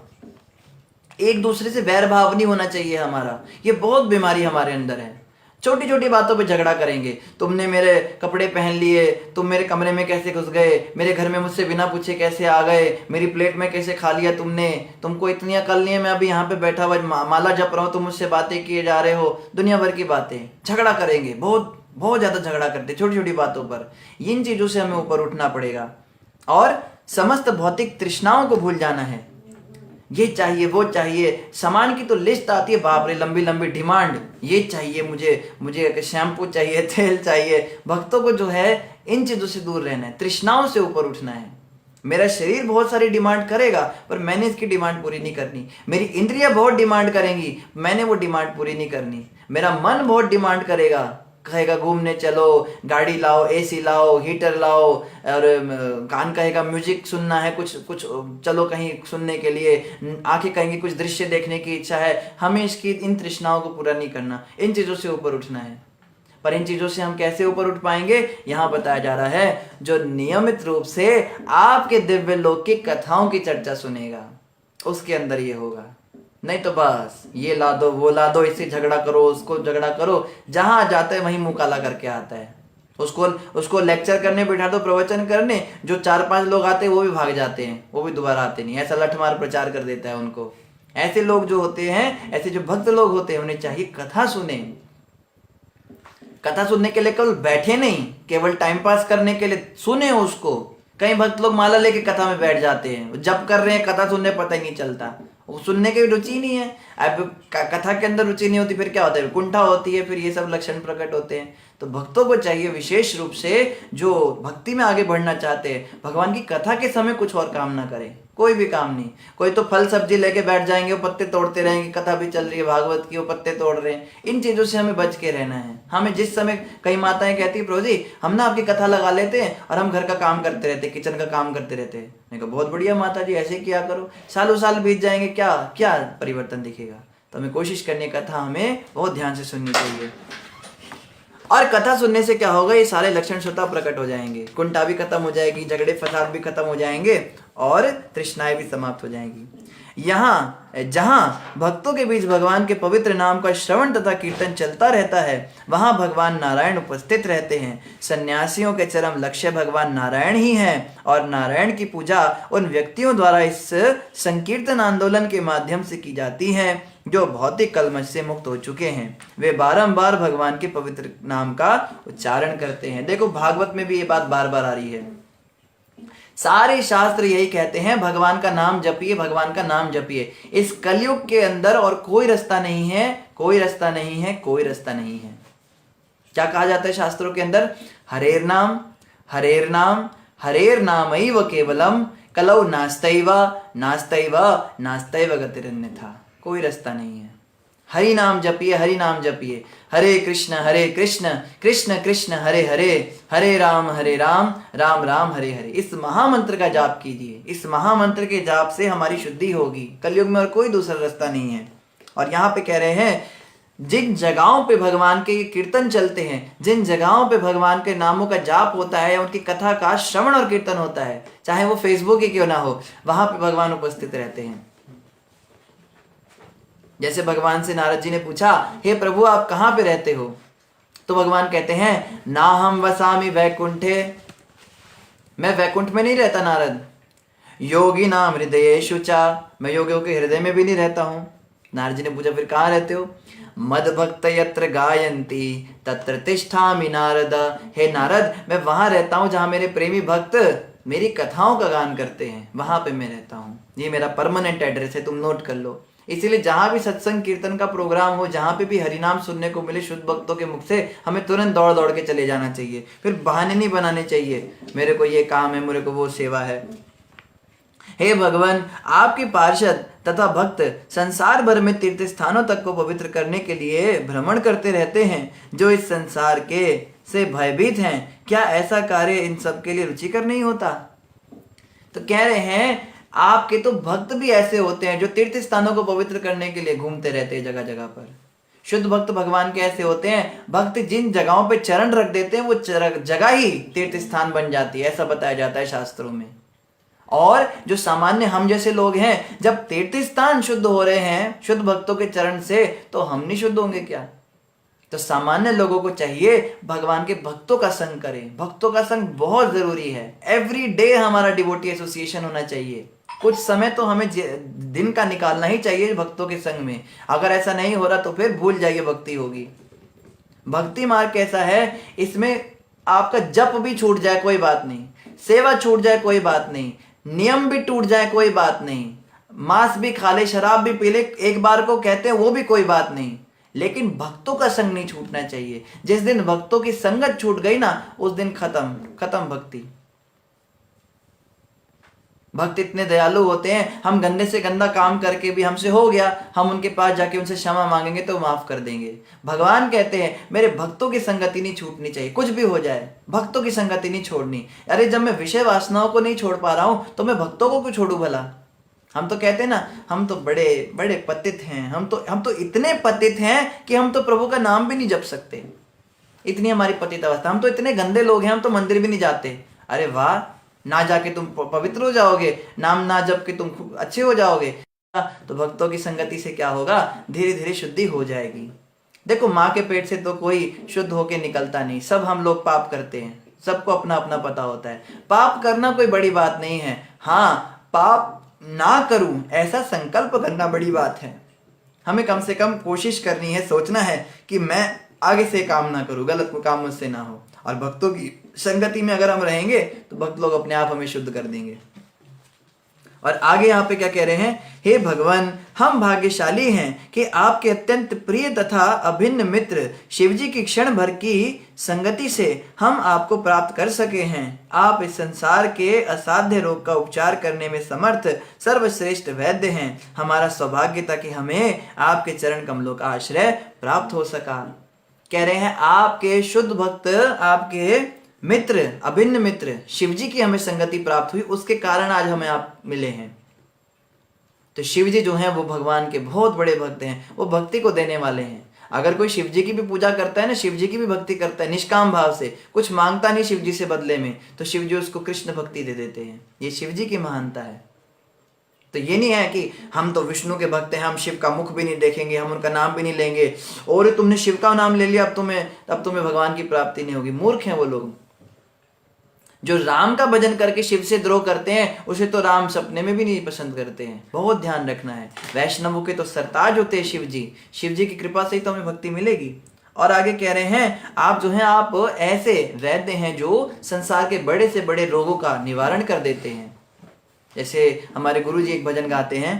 S1: एक दूसरे से वैर भाव नहीं होना चाहिए हमारा। ये बहुत बीमारी हमारे अंदर है। छोटी छोटी बातों पे झगड़ा करेंगे, तुमने मेरे कपड़े पहन लिए, तुम मेरे कमरे में कैसे घुस गए, मेरे घर में मुझसे बिना पूछे कैसे आ गए, मेरी प्लेट में कैसे खा लिया तुमने, तुमको इतनी अकल नहीं है, मैं अभी यहाँ पे बैठा हुआ माला जप रहा हूँ, तुम मुझसे बातें किए जा रहे हो, दुनिया भर की बातें। झगड़ा करेंगे, बहुत बहुत ज्यादा झगड़ा करते छोटी छोटी बातों पर। इन चीजों से हमें ऊपर उठना पड़ेगा और समस्त भौतिक तृष्णाओं को भूल जाना है। ये चाहिए वो चाहिए, सामान की तो लिस्ट आती है, बाप रे लंबी लंबी डिमांड, ये चाहिए मुझे शैम्पू चाहिए, तेल चाहिए। भक्तों को जो है इन चीजों से दूर रहना है, तृष्णाओं से ऊपर उठना है। मेरा शरीर बहुत सारी डिमांड करेगा पर मैंने इसकी डिमांड पूरी नहीं करनी। मेरी इंद्रियां बहुत डिमांड करेंगी, मैंने वो डिमांड पूरी नहीं करनी। मेरा मन बहुत डिमांड करेगा, कहेगा घूमने चलो, गाड़ी लाओ, एसी लाओ, हीटर लाओ, और कान कहेगा म्यूजिक सुनना है, कुछ कुछ चलो कहीं सुनने के लिए, आंखें कहेंगी कुछ दृश्य देखने की इच्छा है। हमें इसकी इन तृष्णाओं को पूरा नहीं करना, इन चीज़ों से ऊपर उठना है। पर इन चीज़ों से हम कैसे ऊपर उठ पाएंगे, यहाँ बताया जा रहा है, जो नियमित रूप से आपके दिव्य लोक की कथाओं की चर्चा सुनेगा उसके अंदर ये होगा। नहीं तो बस ये ला दो वो ला दो, इससे झगड़ा करो उसको झगड़ा करो, जहां जाता है वहीं मुंह काला करके आता है। उसको लेक्चर करने बिठा दो, प्रवचन करने, जो 4-5 लोग आते हैं वो भी भाग जाते हैं, वो भी दोबारा आते नहीं, ऐसा लठमार प्रचार कर देता है उनको। ऐसे लोग जो होते हैं, ऐसे जो भक्त लोग होते हैं, उन्हें चाहिए कथा सुने। कथा सुनने के लिए केवल बैठे नहीं, केवल टाइम पास करने के लिए सुने उसको। कई भक्त लोग माला लेके कथा में बैठ जाते हैं, जब कर रहे हैं कथा सुनने पता ही नहीं चलता, वो सुनने की रुचि नहीं है। अब कथा के अंदर रुचि नहीं होती फिर क्या होता है, कुंठा होती है, फिर ये सब लक्षण प्रकट होते हैं। तो भक्तों को चाहिए विशेष रूप से, जो भक्ति में आगे बढ़ना चाहते हैं, भगवान की कथा के समय कुछ और काम ना करें, कोई भी काम नहीं। कोई तो फल सब्जी लेके बैठ जाएंगे, वो पत्ते तोड़ते रहेंगे, कथा भी चल रही है भागवत की, वो पत्ते तोड़ रहे हैं। इन चीजों से हमें बच के रहना है। हमें जिस समय, कई माताएं कहती है प्रभु जी हम ना आपकी कथा लगा लेते हैं और हम घर का काम करते रहते, किचन का काम करते रहते हैं। मैंने कहा बहुत बढ़िया माता जी, ऐसे किया करो, सालों साल बीत जाएंगे, क्या क्या परिवर्तन दिखेगा। तो हमें कोशिश करनी, कथा हमें बहुत ध्यान से सुननी चाहिए। और कथा सुनने से क्या होगा, ये सारे लक्षण स्वतः प्रकट हो जाएंगे, कुंठा भी खत्म हो जाएगी, झगड़े फसाद भी खत्म हो जाएंगे और तृष्णाएं भी समाप्त हो जाएंगी। यहाँ जहाँ भक्तों के बीच भगवान के पवित्र नाम का श्रवण तथा कीर्तन चलता रहता है, वहाँ भगवान नारायण उपस्थित रहते हैं। सन्यासियों के चरम लक्ष्य भगवान नारायण ही हैं और नारायण की पूजा उन व्यक्तियों द्वारा इस संकीर्तन आंदोलन के माध्यम से की जाती है जो भौतिक कलमश से मुक्त हो चुके हैं। वे बारंबार भगवान के पवित्र नाम का उच्चारण करते हैं। देखो भागवत में भी ये बात बार बार आ रही है, सारे शास्त्र यही कहते हैं, भगवान का नाम जपिए, भगवान का नाम जपिए। इस कलयुग के अंदर और कोई रास्ता नहीं है, कोई रास्ता नहीं है, कोई रास्ता नहीं है। क्या कहा जाता है शास्त्रों के अंदर, हरेर नाम हरेर नाम हरेर नामैव केवलम कलौ नास्तैव नास्तैव नास्तैव गतिरन्यथा। कोई रास्ता नहीं है। हरि नाम जपिए, हरि नाम जपिए। हरे कृष्ण कृष्ण कृष्ण हरे हरे, हरे राम राम राम हरे हरे। इस महामंत्र का जाप कीजिए। इस महामंत्र के जाप से हमारी शुद्धि होगी। कलयुग में और कोई दूसरा रास्ता नहीं है। और यहाँ पे कह रहे हैं जिन जगहों पे भगवान के कीर्तन चलते हैं, जिन जगहों पे भगवान के नामों का जाप होता है, उनकी कथा का श्रवण और कीर्तन होता है, चाहे वो फेसबुक ही क्यों ना हो, वहां पे भगवान उपस्थित रहते हैं। जैसे भगवान से नारद जी ने पूछा, हे प्रभु आप कहाँ पे रहते हो? तो भगवान कहते हैं, ना हम वसामि वैकुंठे, मैं वैकुंठ में नहीं रहता नारद। योगी नाम हृदयेषु चा, मैं योगियों के हृदय में भी नहीं रहता हूं। नारद जी ने पूछा फिर कहाँ रहते हो? मद भक्त यत्र गायंती तत्र तिष्ठामि नारद, हे नारद मैं वहां रहता हूं जहां मेरे प्रेमी भक्त मेरी कथाओं का गान करते हैं, वहां पे मैं रहता हूं। ये मेरा परमानेंट एड्रेस है, तुम नोट कर लो। इसीलिए जहां भी सत्संग कीर्तन का प्रोग्राम हो, जहां पे भी हरिनाम सुनने को मिले शुद्ध भक्तों के मुख से, हमें तुरंत दौड़ दौड़ के चले जाना चाहिए। फिर बहाने नहीं बनाने चाहिए, मेरे को ये काम है, मेरे को वो सेवा है। हे भगवान, आपके पार्षद तथा भक्त संसार भर में तीर्थ स्थानों तक को पवित्र करने के लिए भ्रमण करते रहते हैं। जो इस संसार के से भयभीत हैं, क्या ऐसा कार्य इन सब के लिए रुचिकर नहीं होता? तो कह रहे हैं आपके तो भक्त भी ऐसे होते हैं जो तीर्थ स्थानों को पवित्र करने के लिए घूमते रहते हैं जगह जगह पर। शुद्ध भक्त भगवान के ऐसे होते हैं, भक्त जिन जगहों पे चरण रख देते हैं वो जगह ही तीर्थ स्थान बन जाती है, ऐसा बताया जाता है शास्त्रों में। और जो सामान्य हम जैसे लोग हैं, जब तीर्थ स्थान शुद्ध हो रहे हैं शुद्ध भक्तों के चरण से, तो हम नहीं शुद्ध होंगे क्या? तो सामान्य लोगों को चाहिए भगवान के भक्तों का संग करें। भक्तों का संग बहुत जरूरी है। एवरी डे हमारा डिवोटी एसोसिएशन होना चाहिए। कुछ समय तो हमें दिन का निकालना ही चाहिए भक्तों के संग में। अगर ऐसा नहीं हो रहा तो फिर भूल जाइए भक्ति होगी। भक्ति मार्ग कैसा है, इसमें आपका जप भी छूट जाए कोई बात नहीं, सेवा छूट जाए कोई बात नहीं, नियम भी टूट जाए कोई बात नहीं, मांस भी खा ले, शराब भी पी ले, एक बार को कहते हैं वो भी कोई बात नहीं, लेकिन भक्तों का संग नहीं छूटना चाहिए। जिस दिन भक्तों की संगत छूट गई ना, उस दिन खत्म भक्ति। भक्त इतने दयालु होते हैं, हम गंदे से गंदा काम करके भी हमसे हो गया, हम उनके पास जाके उनसे क्षमा मांगेंगे तो माफ कर देंगे। भगवान कहते हैं मेरे भक्तों की संगति नहीं छूटनी चाहिए, कुछ भी हो जाए भक्तों की संगति नहीं छोड़नी। अरे जब मैं विषय वासनाओं को नहीं छोड़ पा रहा हूं तो मैं भक्तों को क्यों छोड़ू भला? हम तो कहते हैं ना, हम तो बड़े बड़े पतित हैं, हम तो इतने पतित हैं कि हम तो प्रभु का नाम भी नहीं जप सकते, इतनी हमारी पतित अवस्था। हम तो इतने गंदे लोग हैं, हम तो मंदिर भी नहीं जाते। अरे वाह, ना जाके तुम पवित्र हो जाओगे, नाम ना जप के तुम अच्छे हो जाओगे। तो भक्तों की संगति से क्या होगा, धीरे धीरे शुद्धि हो जाएगी। देखो माँ के पेट से तो कोई शुद्ध होके निकलता नहीं, सब हम लोग पाप करते हैं, सबको अपना अपना पता होता है। पाप करना कोई बड़ी बात नहीं है, हाँ पाप ना करूं ऐसा संकल्प करना बड़ी बात है। हमें कम से कम कोशिश करनी है, सोचना है कि मैं आगे से काम ना करूं, गलत काम मुझसे ना हो। और भक्तों की संगति में अगर हम रहेंगे तो भक्त लोग अपने आप हमें शुद्ध कर देंगे। और आगे यहाँ पे क्या कह रहे हैं, हे भगवान हम भाग्यशाली हैं कि आपके अत्यंत प्रिय तथा अभिन्न मित्र शिव जी की क्षण भर की संगति से हम आपको प्राप्त कर सके हैं। आप इस संसार के असाध्य रोग का उपचार करने में समर्थ सर्वश्रेष्ठ वैद्य हैं। हमारा सौभाग्य था कि हमें आपके चरण कमलों का आश्रय प्राप्त हो सका। कह रहे हैं आपके शुद्ध भक्त, आपके मित्र, अभिन्न मित्र शिव जी की हमें संगति प्राप्त हुई, उसके कारण आज हमें आप मिले हैं। तो शिव जी जो हैं वो भगवान के बहुत बड़े भक्त हैं, वो भक्ति को देने वाले हैं। अगर कोई शिव जी की भी पूजा करता है ना, शिव जी की भी भक्ति करता है निष्काम भाव से, कुछ मांगता नहीं शिव जी से बदले में, तो शिव जी उसको कृष्ण भक्ति दे देते हैं। ये शिव जी की महानता है। तो ये नहीं है कि हम तो विष्णु के भक्त हैं, हम शिव का मुख भी नहीं देखेंगे, हम उनका नाम भी नहीं लेंगे, और तुमने शिव का नाम ले लिया अब तुम्हें भगवान की प्राप्ति नहीं होगी। मूर्ख हैं वो लोग। जो राम का भजन करके शिव से द्रोह करते हैं, उसे तो राम सपने में भी नहीं पसंद करते हैं। बहुत ध्यान रखना है। वैष्णवों के तो सरताज होते हैं शिव जी की कृपा से ही तो हमें भक्ति मिलेगी। और आगे कह रहे हैं आप जो हैं, आप ऐसे वैद्य हैं जो संसार के बड़े से बड़े रोगों का निवारण कर देते हैं। जैसे हमारे गुरु जी एक भजन गाते हैं,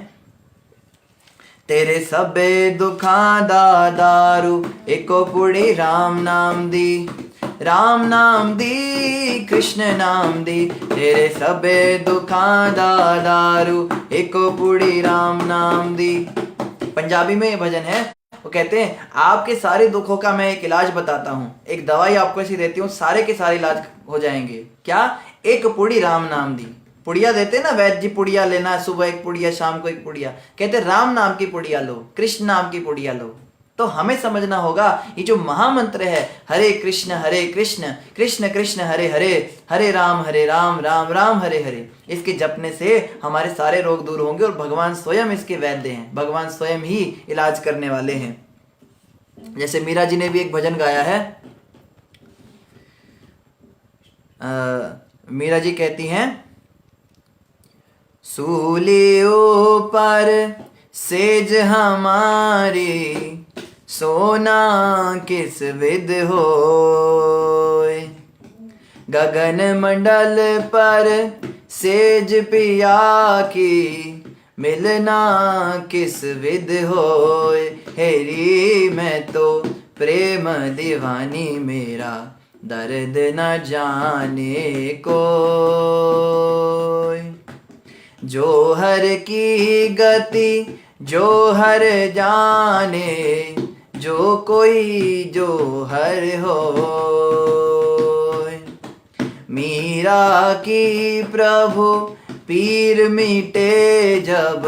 S1: तेरे सबे दुखा दा दारू एको पुड़ी राम नाम दी, राम नाम दी कृष्ण नाम दी, तेरे सबे दुखा दा दारू एको पुड़ी राम नाम दी। पंजाबी में ये भजन है। वो कहते हैं आपके सारे दुखों का मैं एक इलाज बताता हूँ, एक दवाई आपको ऐसी देती हूँ, सारे के सारे इलाज हो जाएंगे। क्या? एक पुड़ी राम नाम दी। पुड़िया देते हैं ना वैद्य जी, पुड़िया लेना, सुबह एक पुड़िया, शाम को एक पुड़िया। कहते राम नाम की पुड़िया लो, कृष्ण नाम की पुड़िया लो। तो हमें समझना होगा ये जो महामंत्र है हरे कृष्ण कृष्ण कृष्ण हरे हरे, हरे राम राम राम हरे हरे, इसके जपने से हमारे सारे रोग दूर होंगे और भगवान स्वयं इसके वैद्य हैं, भगवान स्वयं ही इलाज करने वाले हैं। जैसे मीरा जी ने भी एक भजन गाया है, मीरा जी कहती हैं, सूली ऊपर सेज हमारी सोना किस विध होय, गगन मंडल पर सेज पिया की मिलना किस विध होय, हेरी मैं तो प्रेम दीवानी मेरा दर्द न जाने कोय, जो हर की गति जो हर जाने, जो कोई जो हर होय, मीरा की प्रभु पीर मिटे जब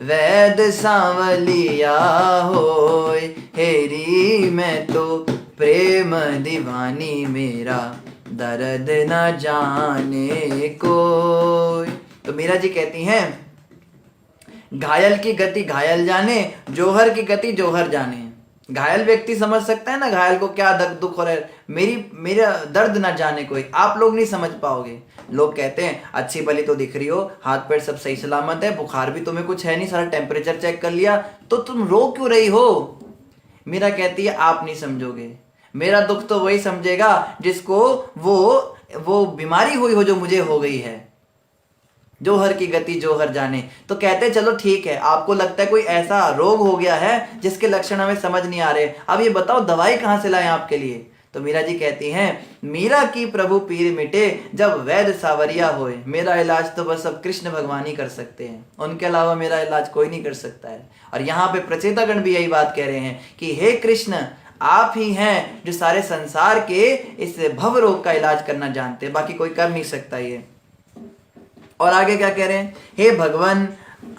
S1: वैद सांवलिया होय, हेरी मैं तो प्रेम दीवानी मेरा दर्द न जाने कोई। तो मीरा जी कहती हैं घायल की गति घायल जाने, जोहर की गति जोहर जाने। घायल व्यक्ति समझ सकता है ना घायल को क्या दुख हो रहा है, मेरा दर्द ना जाने कोई, आप लोग नहीं समझ पाओगे। लोग कहते हैं अच्छी भली तो दिख रही हो, हाथ पैर सब सही सलामत है, बुखार भी तुम्हें कुछ है नहीं, सारा टेम्परेचर चेक कर लिया, तो तुम रो क्यों रही हो? मीरा कहती है आप नहीं समझोगे, मेरा दुख तो वही समझेगा जिसको वो बीमारी हुई हो जो मुझे हो गई है, जोहर की गति जोहर जाने। तो कहते चलो ठीक है, आपको लगता है कोई ऐसा रोग हो गया है जिसके लक्षण हमें समझ नहीं आ रहे, अब ये बताओ दवाई कहां से लाएं आपके लिए? तो मीरा जी कहती हैं मीरा की प्रभु पीर मिटे जब वैद्य सावरिया होए, मेरा इलाज तो बस अब कृष्ण भगवान ही कर सकते हैं, उनके अलावा मेरा इलाज कोई नहीं कर सकता है। और यहाँ पे प्रचेतागण भी यही बात कह रहे हैं कि हे कृष्ण आप ही हैं जो सारे संसार के इस भव रोग का इलाज करना जानते हैं, बाकी कोई कर नहीं सकता ये। और आगे क्या कह रहे हैं, हे भगवान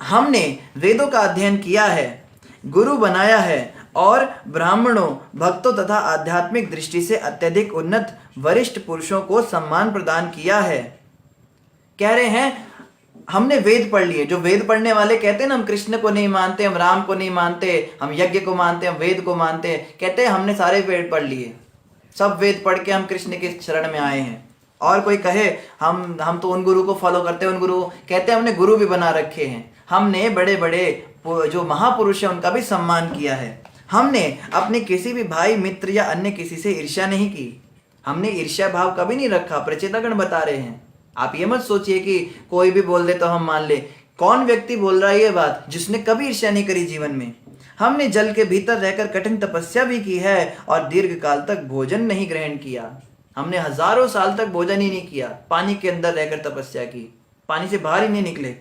S1: हमने वेदों का अध्ययन किया है, गुरु बनाया है और ब्राह्मणों भक्तों तथा आध्यात्मिक दृष्टि से अत्यधिक उन्नत वरिष्ठ पुरुषों को सम्मान प्रदान किया है। कह रहे हैं हमने वेद पढ़ लिए, जो वेद पढ़ने वाले कहते हैं ना हम कृष्ण को नहीं मानते, हम राम को नहीं मानते, हम यज्ञ को मानते, हम वेद को मानते, कहते हैं हमने सारे वेद पढ़ लिए, सब वेद पढ़ के हम कृष्ण के शरण में आए हैं। और कोई कहे हम तो उन गुरु को फॉलो करते हैं, उन गुरु कहते हैं हमने गुरु भी बना रखे हैं, हमने बड़े बड़े जो महापुरुष हैं उनका भी सम्मान किया है, हमने अपने किसी भी भाई मित्र या अन्य किसी से ईर्ष्या नहीं की, हमने ईर्ष्या भाव कभी नहीं रखा। प्रचेतागण बता रहे हैं, आप ये मत सोचिए कि कोई भी बोल दे तो हम मान ले। कौन व्यक्ति बोल रहा है ये बात जिसने कभी ईर्ष्या नहीं करी जीवन में? हमने जल के भीतर रहकर कठिन तपस्या भी की है और दीर्घ काल तक भोजन नहीं ग्रहण किया, हमने हजारों साल तक भोजन ही नहीं किया, पानी के अंदर रहकर तपस्या की, पानी से बाहर ही नहीं निकले।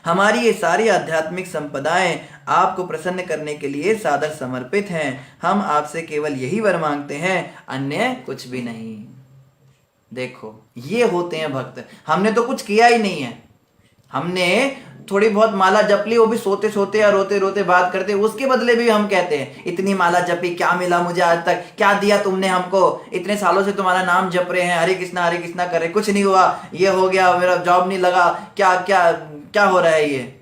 S1: हमारी ये सारी आध्यात्मिक संपदाएं आपको प्रसन्न करने के लिए सादर समर्पित हैं, हम आपसे केवल यही वर मांगते हैं, अन्य कुछ भी नहीं। देखो ये होते हैं भक्त, हमने तो कुछ किया ही नहीं है, हमने थोड़ी बहुत माला जप ली, वो भी सोते सोते या रोते रोते बात करते, उसके बदले भी हम कहते हैं इतनी माला जपी, क्या मिला मुझे आज तक, क्या दिया तुमने हमको, इतने सालों से तुम्हारा नाम जप रहे हैं, हरे कृष्णा कर रहे, कुछ नहीं हुआ, ये हो गया, मेरा जॉब नहीं लगा, क्या क्या क्या हो रहा है ये।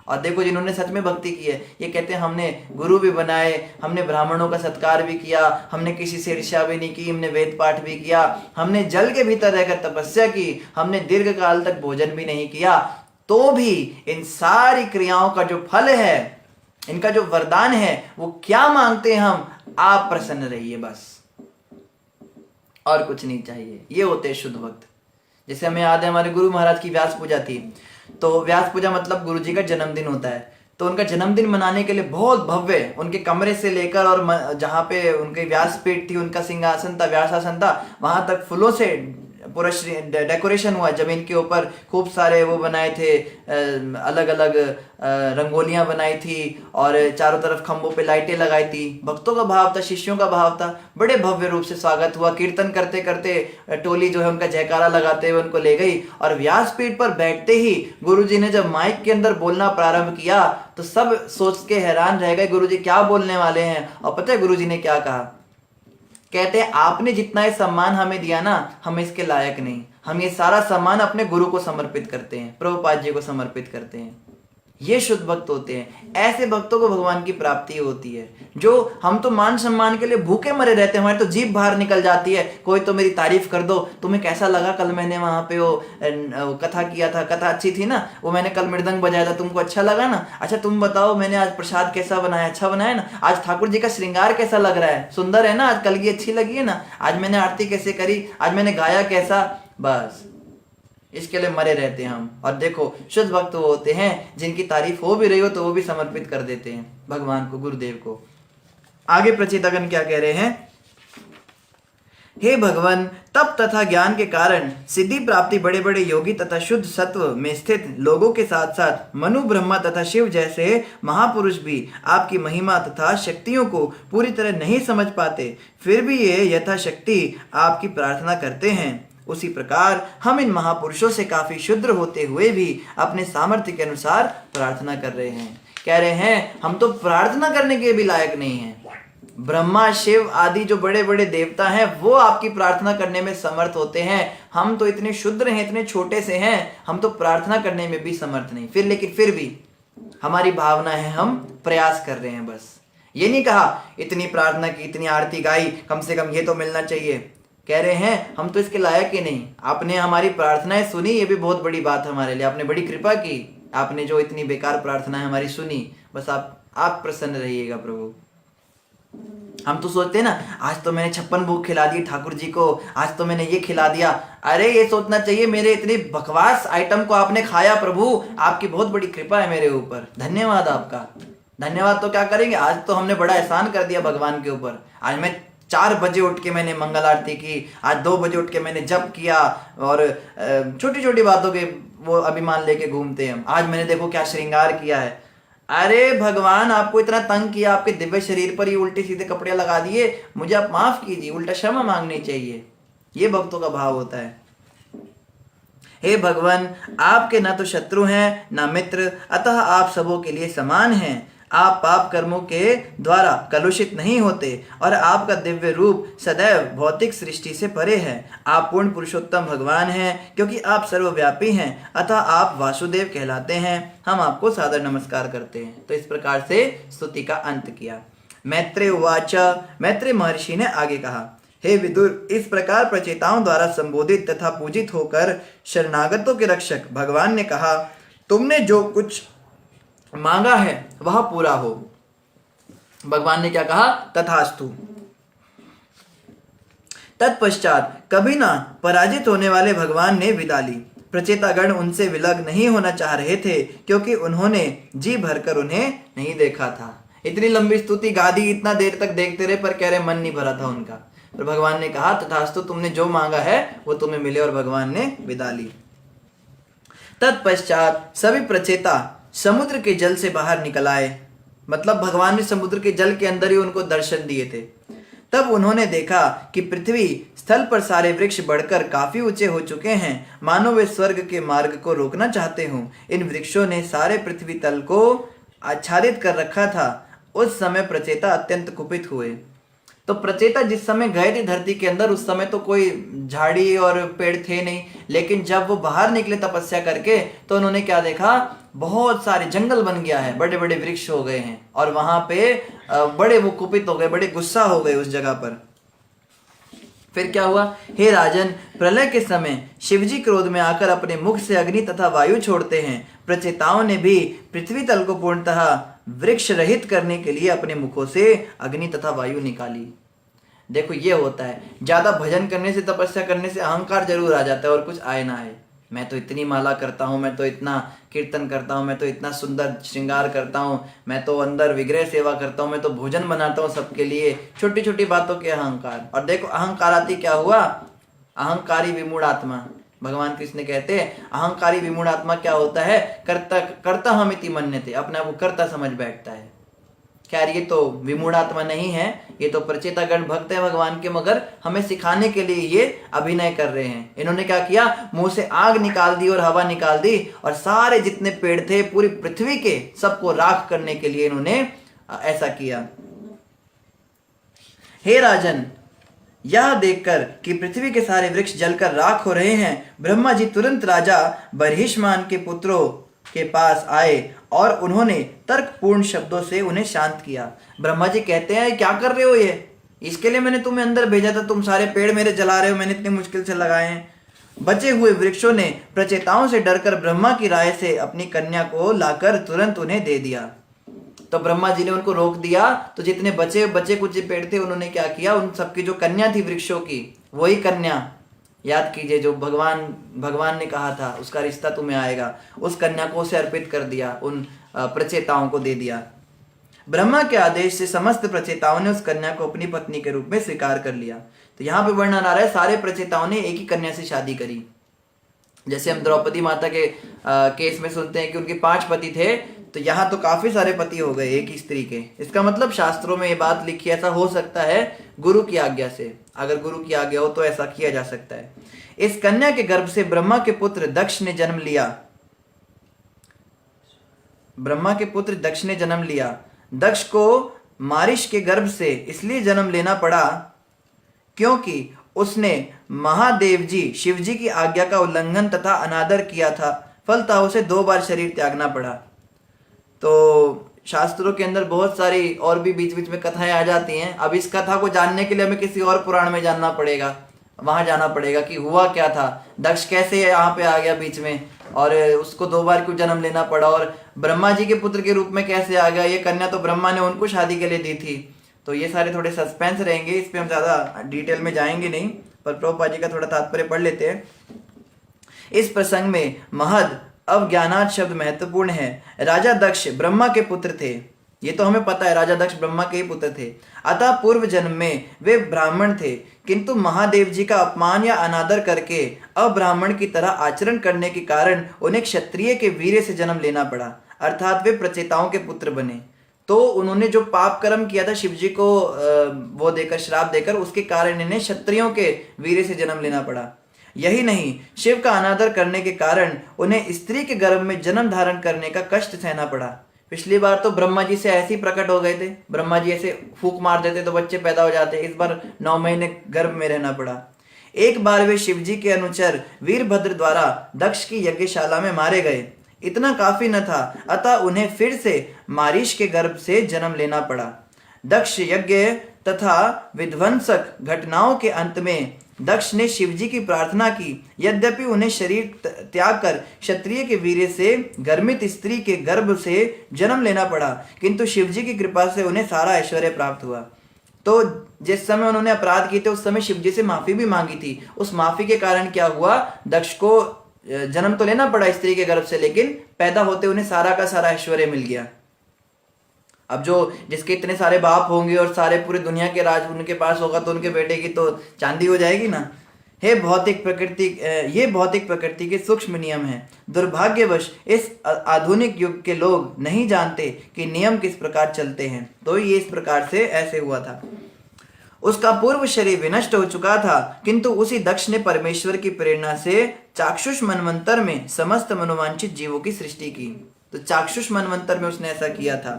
S1: और देखो जिन्होंने सच में भक्ति की है ये कहते हैं हमने गुरु भी बनाए, हमने ब्राह्मणों का सत्कार भी किया, हमने किसी से ईर्ष्या भी नहीं की, हमने वेद पाठ भी किया, हमने जल के भीतर रहकर तपस्या की, हमने दीर्घ काल तक भोजन भी नहीं किया, तो भी इन सारी क्रियाओं का जो फल है, इनका जो वरदान है, वो क्या मांगते हैं हम, आप प्रसन्न रहिए बस, और कुछ नहीं चाहिए। ये होते हैं शुद्ध भक्त। जैसे हमें याद है हमारे गुरु महाराज की व्यास पूजा थी, तो व्यास पूजा मतलब गुरु जी का जन्मदिन होता है, तो उनका जन्मदिन मनाने के लिए बहुत भव्य उनके कमरे से लेकर और जहाँ पे उनके व्यासपीठ थी, उनका सिंहासन था, व्यासासन था, वहां तक फूलों से पूरा डेकोरेशन हुआ, जमीन के ऊपर खूब सारे वो बनाए थे, अलग अलग रंगोलियां बनाई थी और चारों तरफ खंभों पे लाइटें लगाई थी। भक्तों का भाव था, शिष्यों का भाव था, बड़े भव्य रूप से स्वागत हुआ। कीर्तन करते करते टोली जो है उनका जयकारा लगाते हुए उनको ले गई और व्यासपीठ पर बैठते ही गुरुजी ने जब माइक के अंदर बोलना प्रारंभ किया तो सब सोच के हैरान रह गए, गुरुजी क्या बोलने वाले हैं। और पता है गुरुजी ने क्या कहा? कहते हैं आपने जितना ये सम्मान हमें दिया ना, हम इसके लायक नहीं, हम ये सारा सम्मान अपने गुरु को समर्पित करते हैं, प्रभुपाद जी को समर्पित करते हैं। ये शुद्ध भक्त होते हैं, ऐसे भक्तों को भगवान की प्राप्ति होती है। जो हम तो मान सम्मान के लिए भूखे मरे रहते हैं, हमारी तो जीभ बाहर निकल जाती है, कोई तो मेरी तारीफ कर दो, तुम्हें कैसा लगा कल मैंने वहां पे वो कथा किया था, कथा अच्छी थी ना, वो मैंने कल मृदंग बजाया था, तुमको अच्छा लगा ना, अच्छा तुम बताओ मैंने आज प्रसाद कैसा बनाया, अच्छा बनाया ना, आज ठाकुर जी का श्रृंगार कैसा लग रहा है, सुंदर है ना, आज कल की अच्छी लगी है ना, आज मैंने आरती कैसे करी, आज मैंने गाया कैसा। बस इसके लिए मरे रहते हैं हम। और देखो शुद्ध भक्त वो होते हैं जिनकी तारीफ हो भी रही हो तो वो भी समर्पित कर देते हैं भगवान को, गुरुदेव को। आगे प्रचेतागण क्या कह रहे हैं? हे भगवान, तप तथा ज्ञान के कारण सिद्धि प्राप्ति बड़े बड़े योगी तथा शुद्ध सत्व में स्थित लोगों के साथ साथ मनु, ब्रह्मा तथा शिव जैसे महापुरुष भी आपकी महिमा तथा शक्तियों को पूरी तरह नहीं समझ पाते, फिर भी ये यथाशक्ति आपकी प्रार्थना करते हैं। उसी प्रकार हम इन महापुरुषों से काफी शुद्र होते हुए भी अपने सामर्थ्य के अनुसार प्रार्थना कर रहे हैं। कह रहे हैं हम तो प्रार्थना करने के भी लायक नहीं हैं। ब्रह्मा, शिव आदि जो बड़े बड़े देवता हैं वो आपकी प्रार्थना करने में समर्थ होते हैं, हम तो इतने शुद्र हैं, इतने छोटे से हैं, हम तो प्रार्थना करने में भी समर्थ नहीं। फिर भी हमारी भावना है, हम प्रयास कर रहे हैं। बस ये नहीं कहा इतनी प्रार्थना की, इतनी आरती गाई, कम से कम ये तो मिलना चाहिए। कह रहे हैं हम तो इसके लायक ही नहीं, आपने हमारी प्रार्थनाएं सुनी, ये भी बहुत बड़ी बात हमारे लिए, आपने बड़ी कृपा की, आपने जो इतनी बेकार प्रार्थना है हमारी सुनी, बस आप प्रसन्न रहिएगा प्रभु। हम तो सोचते हैं ना आज तो मैंने 56 भोग खिला दी ठाकुर जी को, आज तो मैंने ये खिला दिया। अरे ये सोचना चाहिए मेरे इतनी बकवास आइटम को आपने खाया प्रभु, आपकी बहुत बड़ी कृपा है मेरे ऊपर, धन्यवाद आपका। धन्यवाद तो क्या करेंगे, आज तो हमने बड़ा एहसान कर दिया भगवान के ऊपर। आज मैं 4 बजे उठ के मैंने मंगल आरती की, आज 2 बजे उठ के मैंने जप किया, और छोटी छोटी बातों के वो अभिमान लेके घूमते हैं। आज मैंने देखो क्या श्रृंगार किया है। अरे भगवान आपको इतना तंग किया, आपके दिव्य शरीर पर ही उल्टे सीधे कपड़े लगा दिए, मुझे आप माफ कीजिए, उल्टा क्षमा मांगनी चाहिए। ये भक्तों का भाव होता है। हे भगवान, आपके ना तो शत्रु हैं ना मित्र, अतः आप सबों के लिए समान हैं। आप पाप कर्मों के द्वारा कलुषित नहीं होते और आपका दिव्य रूप सदैव भौतिक सृष्टि से परे है। आप पूर्ण पुरुषोत्तम भगवान हैं, क्योंकि आप सर्वव्यापी हैं, अतः आप वासुदेव कहलाते हैं। हम आपको सादर नमस्कार करते हैं। तो इस प्रकार से स्तुति का अंत किया। मैत्रेय उवाच, मैत्रेय महर्षि ने आगे कहा, हे विदुर, इस प्रकार प्रचेताओं द्वारा संबोधित तथा पूजित होकर शरणागतों के रक्षक भगवान ने कहा, तुमने जो कुछ मांगा है वह पूरा हो। भगवान ने क्या कहा? तथास्तु। तत्पश्चात कभी ना पराजित होने वाले भगवान ने विदा ली। प्रचेतागण उनसे विलग नहीं होना चाह रहे थे, क्योंकि उन्होंने जी भरकर उन्हें नहीं देखा था। इतनी लंबी स्तुति गा दी, इतना देर तक देखते रहे, पर कह रहे मन नहीं भरा था उनका। पर भगवान ने कहा तथास्तु, तुमने जो मांगा है वो तुम्हें मिले, और भगवान ने विदा ली। तत्पश्चात सभी प्रचेता समुद्र के जल से बाहर निकल आए। मतलब भगवान ने समुद्र के जल के अंदर ही उनको दर्शन दिए थे। तब उन्होंने देखा कि पृथ्वी स्थल पर सारे वृक्ष बढ़कर काफी ऊंचे हो चुके हैं, मानो वे स्वर्ग के मार्ग को रोकना चाहते हों। इन वृक्षों ने सारे पृथ्वी तल को आच्छादित कर रखा था। उस समय प्रचेता अत्यंत कुपित हुए। तो प्रचेता जिस समय गए थे धरती के अंदर, उस समय तो कोई झाड़ी और पेड़ थे नहीं, लेकिन जब वो बाहर निकले तपस्या करके तो उन्होंने क्या देखा? बहुत सारे जंगल बन गया है, बड़े बड़े वृक्ष हो गए हैं, और वहां पे बड़े वो कुपित हो गए, बड़े गुस्सा हो गए उस जगह पर। फिर क्या हुआ? हे राजन, प्रलय के समय शिवजी क्रोध में आकर अपने मुख से अग्नि तथा वायु छोड़ते हैं। प्रचेताओं ने भी पृथ्वी तल को पूर्णतः वृक्ष रहित करने के लिए अपने मुखों से अग्नि तथा वायु निकाली। देखो ये होता है, ज्यादा भजन करने से, तपस्या करने से अहंकार जरूर आ जाता है, और कुछ आए ना आए। मैं तो इतनी माला करता हूँ, मैं तो इतना कीर्तन करता हूँ, मैं तो इतना सुंदर श्रृंगार करता हूँ, मैं तो अंदर विग्रह सेवा करता हूँ, मैं तो भोजन बनाता हूँ सबके लिए। छोटी छोटी बातों के अहंकार। और देखो अहंकार आती क्या हुआ? अहंकारी विमूढ़ आत्मा। भगवान कृष्ण कहते हैं अहंकारी विमूढ़ आत्मा क्या होता है, कर्ता कर्ता हमिति मन्यते, अपने आप को कर्ता समझ बैठता है। खैर ये तो विमूढ़ आत्मा नहीं है, ये तो प्रचेतागण भक्त है भगवान के, मगर हमें सिखाने के लिए ये अभिनय कर रहे हैं। इन्होंने क्या किया, मुंह से आग निकाल दी और हवा निकाल दी और सारे जितने पेड़ थे पूरी पृथ्वी के सबको राख करने के लिए इन्होंने ऐसा किया। हे राजन, यह देखकर कि पृथ्वी के सारे वृक्ष जलकर राख हो रहे हैं, ब्रह्मा जी तुरंत राजा बर्हिष्मान के पुत्रों के पास आए और उन्होंने तर्कपूर्ण शब्दों से उन्हें शांत किया। ब्रह्मा जी कहते हैं क्या कर रहे हो, ये इसके लिए मैंने तुम्हें अंदर भेजा था, तुम सारे पेड़ मेरे जला रहे हो, मैंने इतनी मुश्किल से लगाए हैं। बचे हुए वृक्षों ने प्रचेताओं से डरकर ब्रह्मा की राय से अपनी कन्या को लाकर तुरंत उन्हें दे दिया। तो ब्रह्मा जी ने उनको रोक दिया, तो जितने बचे कुछ पेड़ थे उन्होंने क्या किया, उन सबकी जो कन्या थी वृक्षों की, वही कन्या याद कीजिए जो भगवान ने कहा था उसका रिश्ता तुम्हें आएगा, उस कन्या को उसे अर्पित कर दिया, उन प्रचेताओं को दे दिया। ब्रह्मा के आदेश से समस्त प्रचेताओं ने उस कन्या को अपनी पत्नी के रूप में स्वीकार कर लिया। तो यहाँ पे वर्णन आ रहा है सारे प्रचेताओं ने एक ही कन्या से शादी करी। जैसे हम द्रौपदी माता के केस में सुनते हैं कि उनके 5 पति थे, तो यहाँ तो काफी सारे पति हो गए एक ही स्त्री के। इसका मतलब शास्त्रों में ये बात लिखी, ऐसा हो सकता है गुरु की आज्ञा से, अगर गुरु की आज्ञा हो तो ऐसा किया जा सकता है। इस कन्या के गर्भ से ब्रह्मा के पुत्र दक्ष ने जन्म लिया। ब्रह्मा के पुत्र दक्ष ने जन्म लिया। दक्ष को मारिश के गर्भ से इसलिए जन्म लेना पड़ा क्योंकि उसने महादेव जी शिव जी की आज्ञा का उल्लंघन तथा अनादर किया था, फलतः उसे 2 बार शरीर त्यागना पड़ा। तो शास्त्रों के अंदर बहुत सारी और भी बीच बीच में कथाएं आ जाती हैं। अब इस कथा को जानने के लिए हमें किसी और पुराण में जानना पड़ेगा, वहां जाना पड़ेगा कि हुआ क्या था, दक्ष कैसे यहाँ पे आ गया बीच में और उसको 2 बार क्यों जन्म लेना पड़ा, और ब्रह्मा जी के पुत्र के रूप में कैसे आ गया। ये कन्या तो ब्रह्मा ने उनको शादी के लिए दी थी। तो ये सारे थोड़े सस्पेंस रहेंगे, इस पे हम ज्यादा डिटेल में जाएंगे नहीं, पर प्रभुपाद जी का थोड़ा तात्पर्य पढ़ लेते हैं। इस प्रसंग में महद अवज्ञानात शब्द महत्वपूर्ण है। राजा दक्ष ब्रह्मा के पुत्र थे, ये तो हमें पता है, राजा दक्ष ब्रह्मा के ही पुत्र थे। अतः पूर्व जन्म में वे ब्राह्मण थे, किंतु महादेव जी का अपमान या अनादर करके अब्राह्मण की तरह आचरण करने के कारण उन्हें क्षत्रिय के वीर्य से जन्म लेना पड़ा, अर्थात वे प्रचेताओं के पुत्र बने। तो उन्होंने जो पाप कर्म किया था शिव जी को वो देकर, श्राप देकर, उसके कारण इन्हें क्षत्रियों के वीर्य से जन्म लेना पड़ा। यही नहीं, शिव का अनादर करने के कारण उन्हें स्त्री के गर्भ में जन्म धारण करने का कष्ट सहना पड़ा। पिछली बार तो ब्रह्मा जी से ऐसे ही प्रकट हो गए थे, ब्रह्मा जी ऐसे फूंक मार देते तो बच्चे पैदा हो जाते, इस बार 9 महीने गर्भ में रहना पड़ा। एक बार वे शिव जी के अनुचर वीरभद्र द्वारा दक्ष की यज्ञशाला में मारे गए, इतना काफी न था, अतः उन्हें फिर से मारीश के गर्भ से जन्म लेना पड़ा। दक्ष यज्ञ तथा विध्वंसक घटनाओं के अंत में दक्ष ने शिवजी की प्रार्थना की। यद्यपि उन्हें शरीर त्याग कर क्षत्रिय के वीर्य से गर्मित स्त्री के गर्भ से जन्म लेना पड़ा, किंतु शिवजी की कृपा से उन्हें सारा ऐश्वर्य प्राप्त हुआ। तो जिस समय उन्होंने अपराध किए थे उस समय शिवजी से माफी भी मांगी थी। उस माफी के कारण क्या हुआ, दक्ष को जन्म तो लेना पड़ा स्त्री के गर्भ से, लेकिन पैदा होते उन्हें सारा का सारा ऐश्वर्य मिल गया। अब जो जिसके इतने सारे बाप होंगे और सारे पूरी दुनिया के राज उनके पास होगा, तो उनके बेटे की तो चांदी हो जाएगी ना। हे भौतिक प्रकृति, ये भौतिक प्रकृति के सूक्ष्म नियम हैं। दुर्भाग्यवश इस आधुनिक युग के लोग नहीं जानते कि नियम किस प्रकार चलते हैं। तो ये इस प्रकार से ऐसे हुआ था। उसका पूर्व शरीर विनष्ट हो चुका था, किंतु उसी दक्ष ने परमेश्वर की प्रेरणा से चाक्षुष मनवंतर में समस्त मनोवांछित जीवों की सृष्टि की। तो चाक्षुष मनवंतर में उसने ऐसा किया था।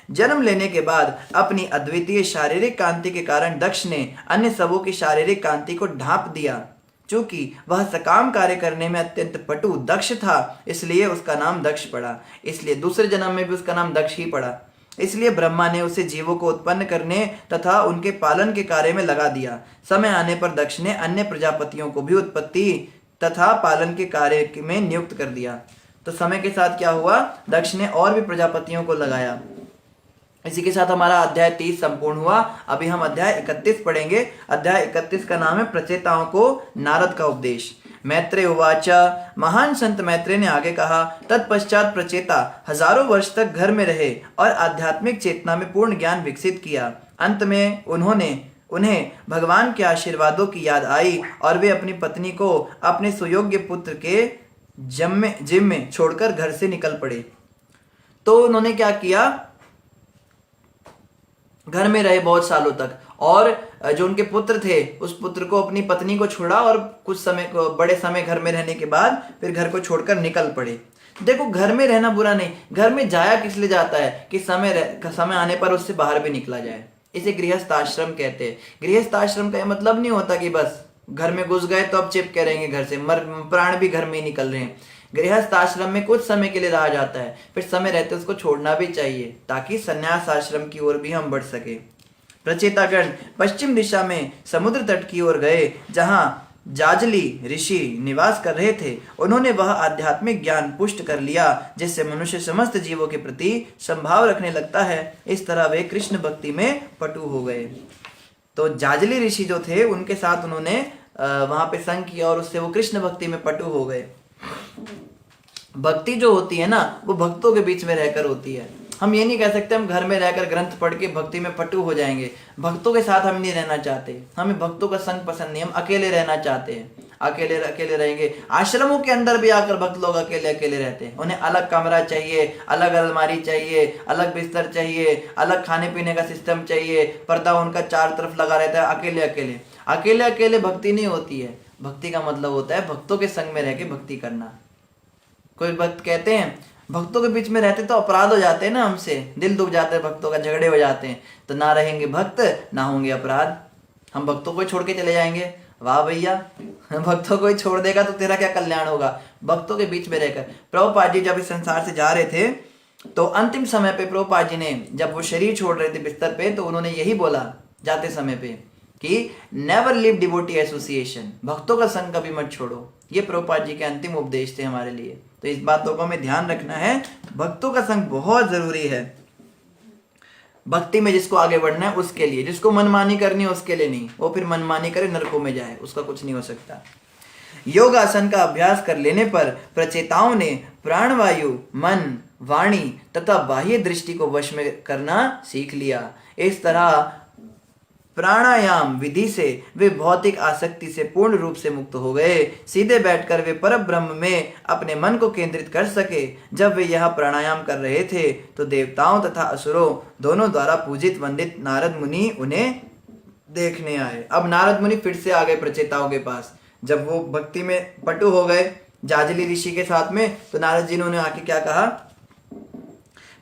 S1: जन्म लेने के बाद अपनी अद्वितीय शारीरिक कांति के कारण दक्ष ने अन्य सबों की शारीरिक कांति को ढांप दिया। चूंकि वह सकाम कार्य करने में अत्यंत पटु दक्ष था, इसलिए उसका नाम दक्ष पड़ा। इसलिए दूसरे जन्म में भी उसका नाम दक्ष ही पड़ा। इसलिए ब्रह्मा ने उसे जीवों को उत्पन्न करने तथा उनके पालन के कार्य में लगा दिया। समय आने पर दक्ष ने अन्य प्रजापतियों को भी उत्पत्ति तथा पालन के कार्य में नियुक्त कर दिया। तो समय के साथ क्या हुआ, दक्ष ने और भी प्रजापतियों को लगाया। इसी के साथ हमारा अध्याय 30 संपूर्ण हुआ। अभी हम अध्याय 31 पढ़ेंगे। अध्याय 31 का नाम है प्रचेताओं को नारद का उपदेश। मैत्रेय उवाच, महान संत मैत्रेय ने आगे कहा, तत्पश्चात प्रचेता हजारों वर्ष तक घर में रहे और आध्यात्मिक चेतना में पूर्ण ज्ञान विकसित किया। अंत में उन्होंने उन्हें भगवान के आशीर्वादों की याद आई और वे अपनी पत्नी को अपने सुयोग्य पुत्र के जिम में छोड़कर घर से निकल पड़े। तो उन्होंने क्या किया, घर में रहे बहुत सालों तक, और जो उनके पुत्र थे उस पुत्र को, अपनी पत्नी को छोड़ा और कुछ समय को, बड़े समय घर में रहने के बाद फिर घर को छोड़कर निकल पड़े। देखो, घर में रहना बुरा नहीं, घर में जाया किस लिए जाता है कि समय आने पर उससे बाहर भी निकला जाए। इसे गृहस्थ आश्रम कहते हैं। गृहस्थ आश्रम का यह मतलब नहीं होता कि बस घर में घुस गए तो अब चिपके रहेंगे घर से, प्राण भी घर में ही निकल रहे हैं। गृहस्थ आश्रम में कुछ समय के लिए रहा जाता है, फिर समय रहते उसको छोड़ना भी चाहिए ताकि संन्यास आश्रम की ओर भी हम बढ़ सके। प्रचेतागण पश्चिम दिशा में समुद्र तट की ओर गए जहां जाजली ऋषि निवास कर रहे थे। उन्होंने वह आध्यात्मिक ज्ञान पुष्ट कर लिया जिससे मनुष्य समस्त जीवों के प्रति संभाव रखने लगता है। इस तरह वे कृष्ण भक्ति में पटु हो गए। तो जाजली ऋषि जो थे उनके साथ उन्होंने वहां पे संग किया और उससे वो कृष्ण भक्ति में पटु हो गए। भक्ति जो होती है ना, वो भक्तों के बीच में रहकर होती है। हम ये नहीं कह सकते हम घर में रहकर ग्रंथ पढ़ के भक्ति में पटु हो जाएंगे। भक्तों के साथ हम नहीं रहना चाहते, हमें भक्तों का संग पसंद नहीं, हम अकेले रहना चाहते हैं। अकेले अकेले रहेंगे। आश्रमों के अंदर भी आकर भक्त लोग अकेले अकेले रहते हैं। उन्हें अलग कमरा चाहिए, अलग अलमारी चाहिए, अलग बिस्तर चाहिए, अलग खाने पीने का सिस्टम चाहिए, पर्दा उनका चार तरफ लगा रहता है। अकेले अकेले अकेले अकेले भक्ति नहीं होती है। भक्ति का मतलब होता है भक्तों के संग में रह के भक्ति करना। कोई भक्त कहते हैं भक्तों के बीच में रहते तो अपराध हो जाते हैं ना, हमसे दिल दुख जाते हैं, भक्तों का झगड़े हो जाते हैं। तो ना रहेंगे भक्त ना होंगे अपराध, हम भक्तों को छोड़ के चले जाएंगे। वाह भैया, भक्तों को ही छोड़ देगा तो तेरा क्या कल्याण होगा। भक्तों के बीच में रहकर प्रभुपाद जी जब इस संसार से जा रहे थे तो अंतिम समय पे प्रभुपाद जी ने, जब वो शरीर छोड़ रहे थे बिस्तर पे, तो उन्होंने यही बोला जाते समय पे कि नेवर लीव डिवोटी एसोसिएशन, भक्तों का संग कभी मत छोड़ो। ये प्रभुपाद जी के अंतिम उपदेश थे हमारे लिए। तो इस बातों को हमें ध्यान रखना है, भक्तों का संग बहुत जरूरी है। भक्ति में जिसको आगे बढ़ना है उसके लिए, जिसको मनमानी करनी है उसके लिए नहीं। वो फिर मनमानी करे नरकों में जाए, उसका कुछ नहीं हो सकता। योग आसन का अभ्यास कर लेने पर प्रचेताओं ने प्राणवायु, मन, वाणी तथा बाह्य दृष्टि को वश में करना सीख लिया। इस तरह प्राणायाम विधि से वे भौतिक आसक्ति से पूर्ण रूप से मुक्त हो गए। सीधे बैठकर वे परम ब्रह्म में अपने मन को केंद्रित कर सके। जब वे यह प्राणायाम कर रहे थे तो देवताओं तथा असुरों दोनों द्वारा पूजित वंदित नारद मुनि उन्हें देखने आए। अब नारद मुनि फिर से आ गए प्रचेताओं के पास। जब वो भक्ति में पटु हो गए जाजली ऋषि के साथ में, तो नारद जी ने उन्हें आके क्या कहा,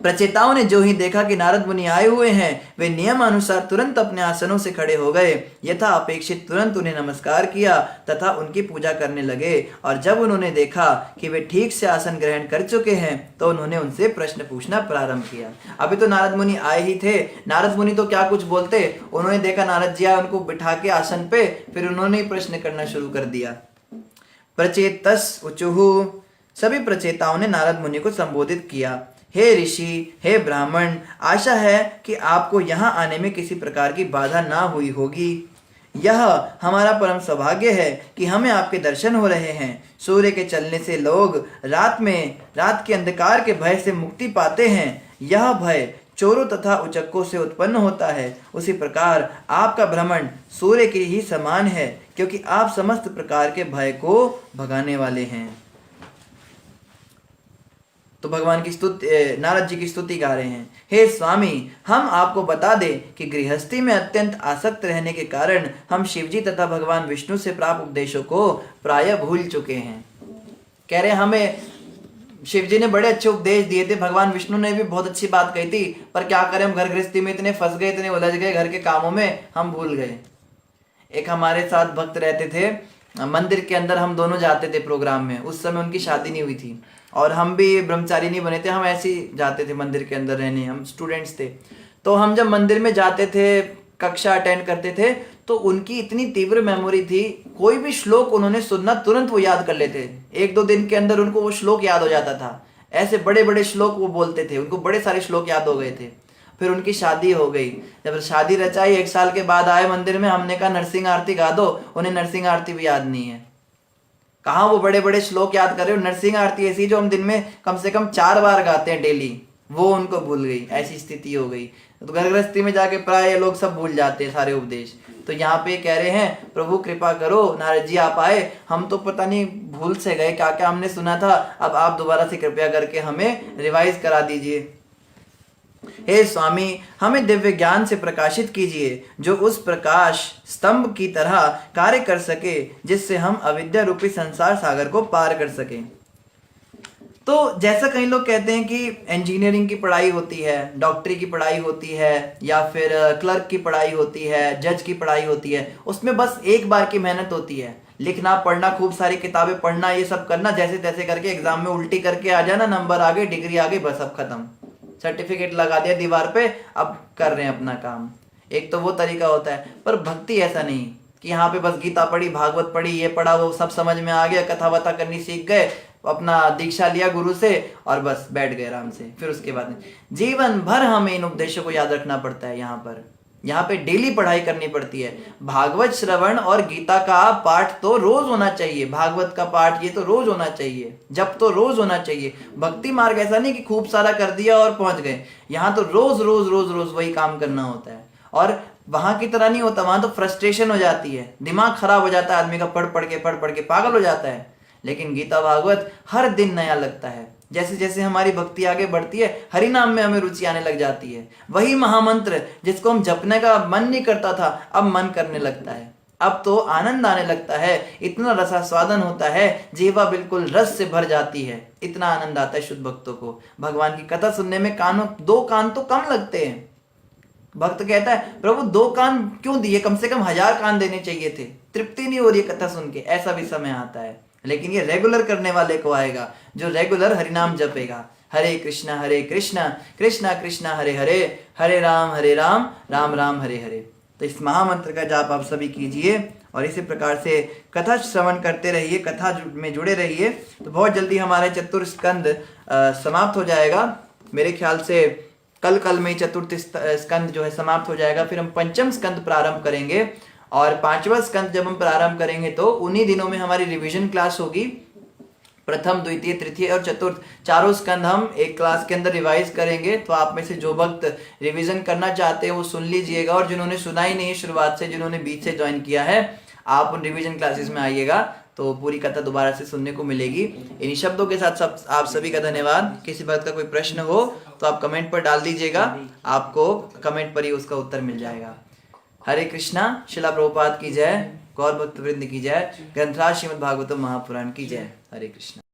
S1: प्रचेताओं ने जो ही देखा कि नारद मुनि आए हुए हैं, वे नियमानुसार तुरंत अपने आसनों से खड़े हो गए। यथा अपेक्षित तुरंत उन्हें नमस्कार किया तथा उनकी पूजा करने लगे। और जब उन्होंने देखा कि वे ठीक से आसन ग्रहण कर चुके हैं तो उन्होंने उनसे प्रश्न पूछना प्रारंभ किया। अभी तो नारद मुनि आए ही थे, नारद मुनि तो क्या कुछ बोलते, उन्होंने देखा नारद जी आए, उनको बिठा के आसन पे, फिर उन्होंने ही प्रश्न करना शुरू कर दिया। प्रचेतस उचुहु, सभी प्रचेताओं ने नारद मुनि को संबोधित किया। हे ऋषि, हे ब्राह्मण, आशा है कि आपको यहाँ आने में किसी प्रकार की बाधा ना हुई होगी। यह हमारा परम सौभाग्य है कि हमें आपके दर्शन हो रहे हैं। सूर्य के चलने से लोग रात के अंधकार के भय से मुक्ति पाते हैं। यह भय चोरों तथा उचक्कों से उत्पन्न होता है। उसी प्रकार आपका भ्रमण सूर्य के ही समान है, क्योंकि आप समस्त प्रकार के भय को भगाने वाले हैं। तो भगवान की स्तुति, नारद जी की स्तुति गा रहे हैं। हे स्वामी, हम आपको बता दें कि गृहस्थी में अत्यंत आसक्त रहने के कारण हम शिवजी तथा भगवान विष्णु से प्राप्त उपदेशों को प्रायः भूल चुके हैं। कह रहे हमें शिवजी ने बड़े अच्छे उपदेश दिए थे, भगवान विष्णु ने भी बहुत अच्छी बात कही थी, पर क्या करें, हम घर गृहस्थी में इतने फंस गए, इतने उलझ गए घर के कामों में, हम भूल गए। एक हमारे साथ भक्त रहते थे, मंदिर के अंदर हम दोनों जाते थे प्रोग्राम में। उस समय उनकी शादी नहीं हुई थी और हम भी ब्रह्मचारी नहीं बने थे, हम ऐसे ही जाते थे मंदिर के अंदर रहने, हम स्टूडेंट्स थे। तो हम जब मंदिर में जाते थे, कक्षा अटेंड करते थे, तो उनकी इतनी तीव्र मेमोरी थी, कोई भी श्लोक उन्होंने सुनना तुरंत वो याद कर लेते। 1-2 दिन के अंदर उनको वो श्लोक याद हो जाता था। ऐसे बड़े बड़े श्लोक वो बोलते थे, उनको बड़े सारे श्लोक याद हो गए थे। फिर उनकी शादी हो गई। जब शादी रचाई 1 साल के बाद आए मंदिर में, हमने कहा नरसिंह आरती गा दो, उन्हें नरसिंह आरती भी याद नहीं है। कहाँ वो बड़े बड़े श्लोक याद कर रहे हो, नरसिंह आरती ऐसी जो हम दिन में कम से कम 4 बार गाते हैं डेली, वो उनको भूल गई। ऐसी स्थिति हो गई। तो घर गृहस्थी में जाके प्राय लोग सब भूल जाते हैं सारे उपदेश। तो यहाँ पे कह रहे हैं प्रभु कृपा करो, नारद जी आप आए, हम तो पता नहीं भूल से गए, क्या क्या हमने सुना था, अब आप दोबारा से कृपया करके हमें रिवाइज करा दीजिए। हे स्वामी, हमें दिव्य ज्ञान से प्रकाशित कीजिए, जो उस प्रकाश स्तंभ की तरह कार्य कर सके, जिससे हम अविद्या रूपी संसार सागर को पार कर सकें। तो जैसा कई लोग कहते हैं कि इंजीनियरिंग की पढ़ाई होती है, डॉक्टरी की पढ़ाई होती है, या फिर क्लर्क की पढ़ाई होती है, जज की पढ़ाई होती है, उसमें बस एक बार की मेहनत होती है, लिखना पढ़ना, खूब सारी किताबें पढ़ना, ये सब करना, जैसे तैसे करके एग्जाम में उल्टी करके आ जाना, नंबर आ गए, डिग्री आ गई, बस अब खत्म, सर्टिफिकेट लगा दिया दीवार पे, अब कर रहे हैं अपना काम। एक तो वो तरीका होता है, पर भक्ति ऐसा नहीं कि यहाँ पे बस गीता पढ़ी, भागवत पढ़ी, ये पढ़ा, वो सब समझ में आ गया, कथा वथा करनी सीख गए, अपना दीक्षा लिया गुरु से और बस बैठ गए आराम से। फिर उसके बाद जीवन भर हमें इन उपदेशों को याद रखना पड़ता है। यहाँ पे डेली पढ़ाई करनी पड़ती है। भागवत श्रवण और गीता का पाठ तो रोज होना चाहिए, भागवत का पाठ ये तो रोज होना चाहिए, जब तो रोज होना चाहिए। भक्ति मार्ग ऐसा नहीं कि खूब सारा कर दिया और पहुंच गए, यहाँ तो रोज रोज रोज रोज वही काम करना होता है। और वहां की तरह नहीं होता, वहां तो फ्रस्ट्रेशन हो जाती है, दिमाग खराब हो जाता है आदमी का, पढ़ पढ़ के पागल हो जाता है। लेकिन गीता भागवत हर दिन नया लगता है। जैसे जैसे हमारी भक्ति आगे बढ़ती है, हरि नाम में हमें रुचि आने लग जाती है। वही महामंत्र जिसको हम जपने का मन नहीं करता था, अब मन करने लगता है, अब तो आनंद आने लगता है, इतना रसास्वादन होता है, जीवा बिल्कुल रस से भर जाती है, इतना आनंद आता है शुद्ध भक्तों को। भगवान की कथा सुनने में दो कान तो कम लगते हैं। भक्त कहता है प्रभु 2 कान क्यों दिए, कम से कम 1000 कान देने चाहिए थे, तृप्ति नहीं हो रही कथा सुन के, ऐसा भी समय आता है। लेकिन ये रेगुलर करने वाले को आएगा, जो रेगुलर हरिनाम जपेगा, हरे कृष्णा कृष्णा कृष्णा हरे हरे, हरे राम राम राम हरे हरे। तो इस महामंत्र का जाप आप सभी कीजिए और इसी प्रकार से कथा श्रवण करते रहिए, कथा में जुड़े रहिए। तो बहुत जल्दी हमारे चतुर्थ स्कंद समाप्त हो जाएगा। मेरे ख्याल से कल में चतुर्थ स्कंद जो है समाप्त हो जाएगा। फिर हम पंचम स्कंद प्रारंभ करेंगे और 5वां स्कंद जब हम प्रारंभ करेंगे तो उन्हीं दिनों में हमारी रिवीजन क्लास होगी। प्रथम, द्वितीय, तृतीय और चतुर्थ चारों स्कंद हम एक क्लास के अंदर रिवाइज करेंगे। तो आप में से जो भक्त रिवीजन करना चाहते हैं वो सुन लीजिएगा, और जिन्होंने सुना ही नहीं शुरुआत से, जिन्होंने बीच से ज्वाइन किया है, आप उन रिवीजन क्लासेस में आइएगा तो पूरी कथा दोबारा से सुनने को मिलेगी। इन्हीं शब्दों के साथ आप सभी का धन्यवाद। किसी बात का कोई प्रश्न हो तो आप कमेंट पर डाल दीजिएगा, आपको कमेंट पर ही उसका उत्तर मिल जाएगा। हरे कृष्णा। शिला प्रभुपाद की जय। गौर भक्त वृंद की जय। ग्रंथराज श्रीमद् भागवतम महापुराण की जय। हरे कृष्णा।